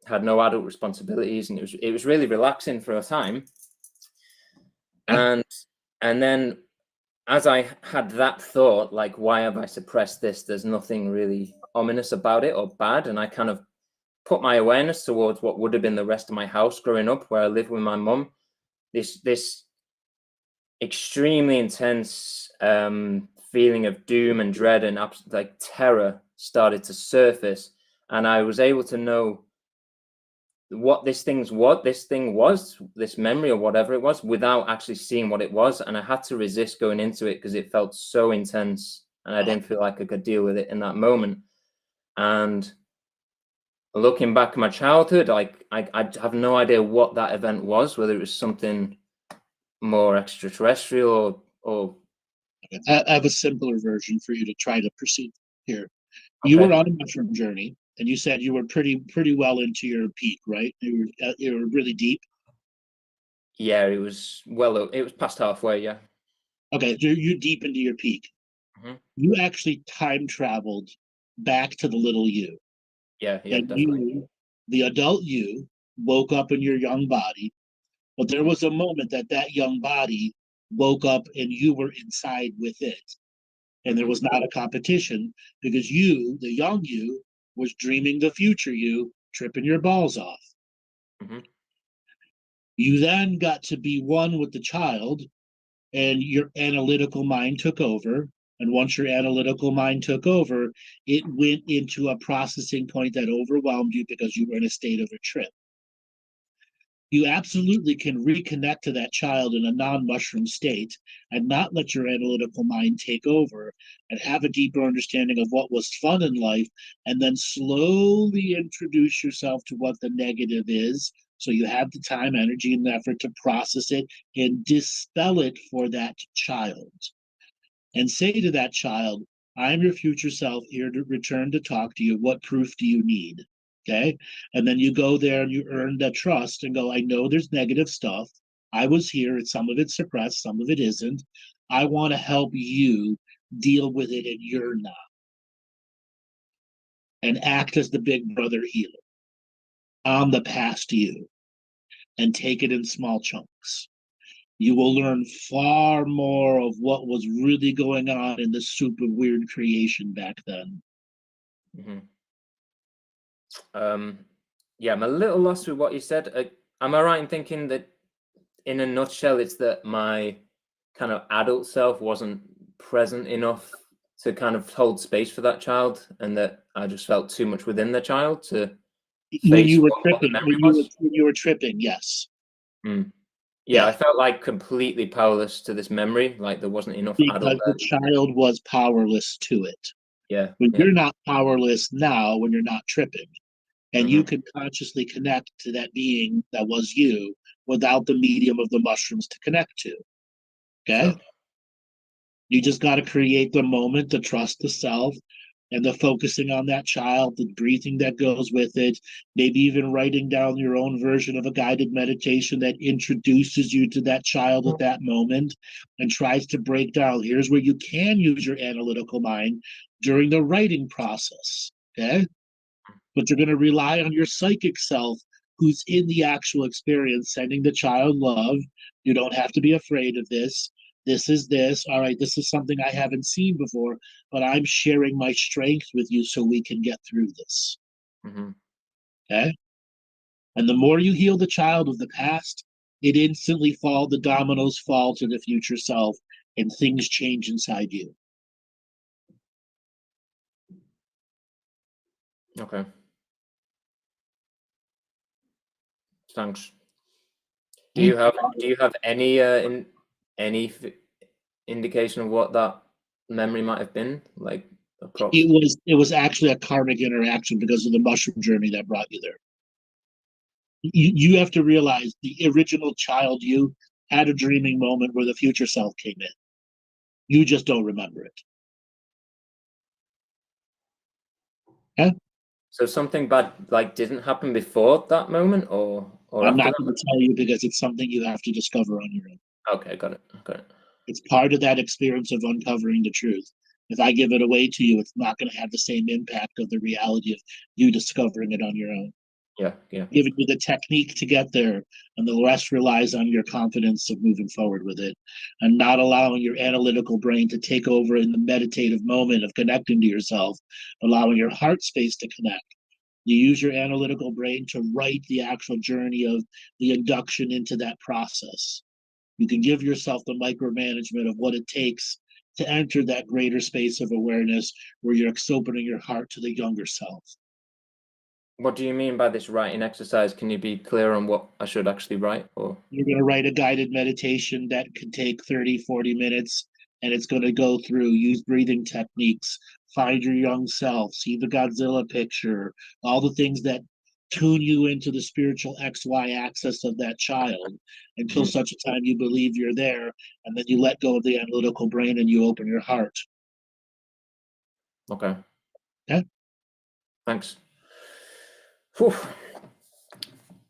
had no adult responsibilities. And it was really relaxing for a time. And then as I had that thought, like, why have I suppressed this? There's nothing really ominous about it or bad. And I kind of put my awareness towards what would have been the rest of my house growing up, where I lived with my mum. This extremely intense feeling of doom and dread and like terror started to surface. And I was able to know what this thing was, this memory or whatever it was, without actually seeing what it was. And I had to resist going into it because it felt so intense and I didn't feel like I could deal with it in that moment. And looking back at my childhood, I have no idea what that event was, whether it was something more extraterrestrial or I have a simpler version for you to try to proceed here. You were on a mushroom journey, and you said you were pretty well into your peak, right? You were really deep. Yeah, it was past halfway. Yeah. Okay, so you're deep into your peak. Mm-hmm. You actually time traveled back to the little you. Yeah, and definitely. You, the adult you, woke up in your young body, but there was a moment that young body woke up and you were inside with it. And there was not a competition because you, the young you, was dreaming the future you, tripping your balls off. Mm-hmm. You then got to be one with the child, and your analytical mind took over. And once your analytical mind took over, it went into a processing point that overwhelmed you because you were in a state of a trip. You absolutely can reconnect to that child in a non-mushroom state and not let your analytical mind take over and have a deeper understanding of what was fun in life, and then slowly introduce yourself to what the negative is, so you have the time, energy, and effort to process it and dispel it for that child. And say to that child, I'm your future self here to return to talk to you. What proof do you need? Okay. And then you go there and you earn that trust and go, I know there's negative stuff. I was here, and some of it's suppressed, some of it isn't. I want to help you deal with it, and you're not. And act as the big brother healer on the past you and take it in small chunks. You will learn far more of what was really going on in the soup of weird creation back then. Mm-hmm. Yeah, I'm a little lost with what you said. Am I right in thinking that, in a nutshell, it's that my kind of adult self wasn't present enough to kind of hold space for that child, and that I just felt too much within the child to When face you were what the tripping, memory was. when you were tripping, yes. Yeah, Yeah. I felt like completely powerless to this memory. Like there wasn't enough Because adult the there. child was powerless to it. Yeah. When yeah. you're not powerless now, when you're not tripping, and you Mhm. can consciously connect to that being that was you without the medium of the mushrooms to connect to. Okay? Sure. You just got to create the moment, the trust, the self, and the focusing on that child, the breathing that goes with it, maybe even writing down your own version of a guided meditation that introduces you to that child at that moment and tries to break down. Here's where you can use your analytical mind during the writing process. Okay? But you're going to rely on your psychic self who's in the actual experience, sending the child love. You don't have to be afraid of this. This is this. All right, this is something I haven't seen before, but I'm sharing my strength with you so we can get through this. Mm-hmm. Okay? And the more you heal the child of the past, it instantly the dominoes fall to the future self, and things change inside you. Okay. Thanks. Do you have any indication of what that memory might have been like? It was actually a karmic interaction because of the mushroom journey that brought you there. You have to realize the original child you had a dreaming moment where the future self came in. You just don't remember it. Okay? So something bad like didn't happen before that moment, or I'm after not that? going to tell you because it's something you have to discover on your own. Okay, got it. It's part of that experience of uncovering the truth. If I give it away to you, it's not going to have the same impact of the reality of you discovering it on your own. Yeah. Giving you the technique to get there, and the rest relies on your confidence of moving forward with it, and not allowing your analytical brain to take over in the meditative moment of connecting to yourself, allowing your heart space to connect. You use your analytical brain to write the actual journey of the induction into that process. You can give yourself the micromanagement of what it takes to enter that greater space of awareness where you're opening your heart to the younger self. What do you mean by this writing exercise? Can you be clear on what I should actually write? Or you're going to write a guided meditation that could take 30, 40 minutes, and it's going to go through, use breathing techniques, find your young self, see the Godzilla picture, all the things that tune you into the spiritual XY axis of that child until such a time you believe you're there, and then you let go of the analytical brain and you open your heart. Okay. Yeah. Thanks. Whew.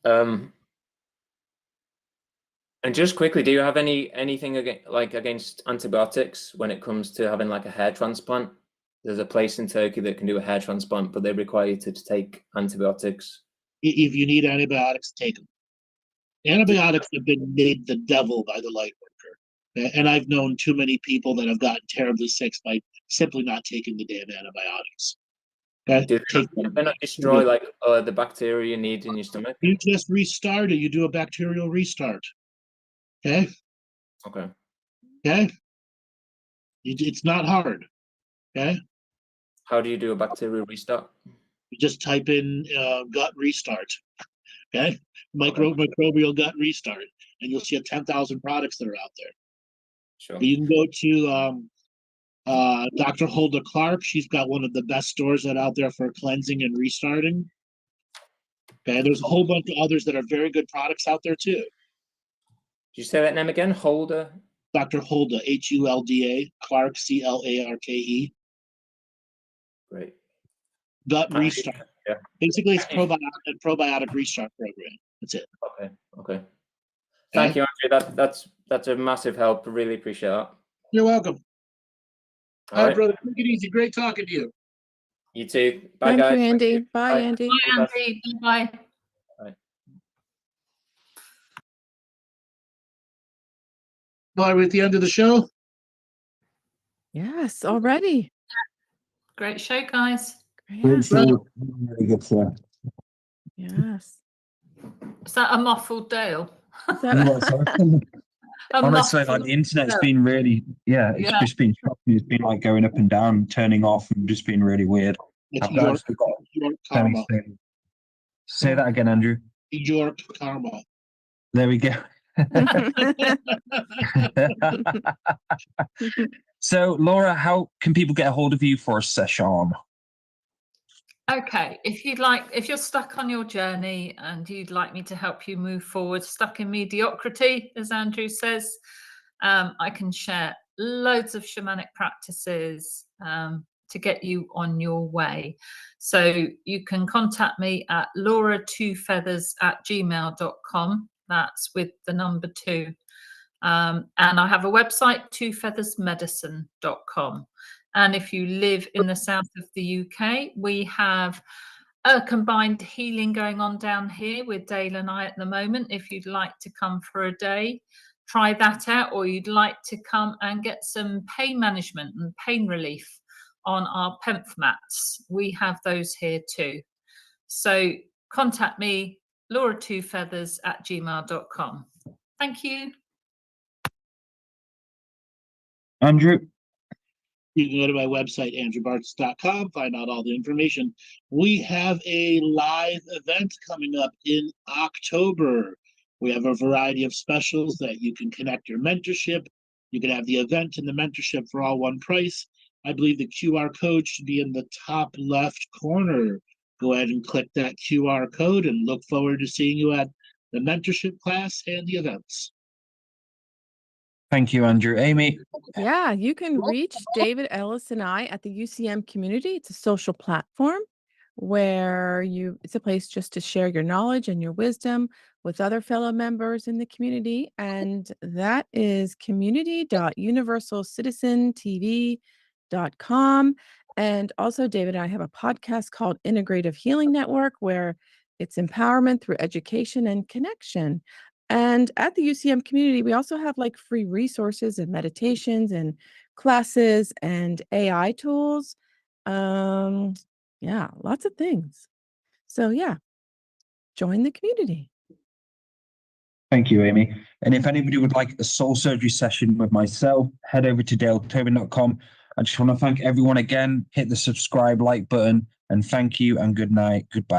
And just quickly, do you have anything against antibiotics when it comes to having like a hair transplant? There's a place in Turkey that can do a hair transplant, but they require you to take antibiotics. If you need antibiotics, take them. Antibiotics have been made the devil by the light worker. And I've known too many people that have gotten terribly sick by simply not taking the damn antibiotics. Okay? Do they not destroy like the bacteria you need in your stomach? You just restart it. You do a bacterial restart. Okay? Okay. Okay? It's not hard. Okay? How do you do a bacterial restart? You just type in gut restart. Okay? Microbial gut restart. And you'll see 10,000 products that are out there. Sure. You can go to Dr. Hulda Clark. She's got one of the best stores out there for cleansing and restarting. Okay, there's a whole bunch of others that are very good products out there too. Did you say that name again? Hulda? Dr. Hulda, Hulda, Clark, Clarke. Great. Gut restart. Yeah. Basically, it's probiotic restart program. That's it. Okay. Thank you, Andrew. That's a massive help. I really appreciate that. You're welcome. All right, brother. Take it easy. Great talking to you. You too. Bye, Thank guys. you, Andy. Bye, Andy. Bye, Andy. Bye. Are we at the end of the show? Yes, already. Great show, guys. Yes. Is that a muffled Dale? Honestly, like the internet's been really, it's just been shocking. It's been like going up and down, turning off, and just been really weird. It's I've York actually got karma. anything. Say that again, Andrew. York karma. There we go. So, Laura, how can people get a hold of you for a session? Okay, if you're stuck on your journey and you'd like me to help you move forward, stuck in mediocrity, as Andrew says, I can share loads of shamanic practices to get you on your way. So you can contact me at laura2feathers@gmail.com. That's with the number 2. And I have a website, twofeathersmedicine.com. And if you live in the south of the UK, we have a combined healing going on down here with Dale and I at the moment. If you'd like to come for a day, try that out, or you'd like to come and get some pain management and pain relief on our PEMF mats, we have those here too. So contact me, laura2feathers@gmail.com. Thank you. Andrew? You can go to my website, andrewbartzis.com, find out all the information. We have a live event coming up in October. We have a variety of specials that you can connect your mentorship. You can have the event and the mentorship for all one price. I believe the QR code should be in the top left corner. Go ahead and click that QR code and look forward to seeing you at the mentorship class and the events. Thank you, Andrew. Amy? Yeah, you can reach David Ellis and I at the UCM community. It's a social platform where it's a place just to share your knowledge and your wisdom with other fellow members in the community. And that is community.universalcitizentv.com. And also, David and I have a podcast called Integrative Healing Network, where it's empowerment through education and connection. And at the UCM community, we also have like free resources and meditations and classes and AI tools. Yeah, lots of things. So yeah, join the community. Thank you, Amy. And if anybody would like a soul surgery session with myself, head over to daletobin.com. I just want to thank everyone again. Hit the subscribe, like button, and thank you and good night. Goodbye.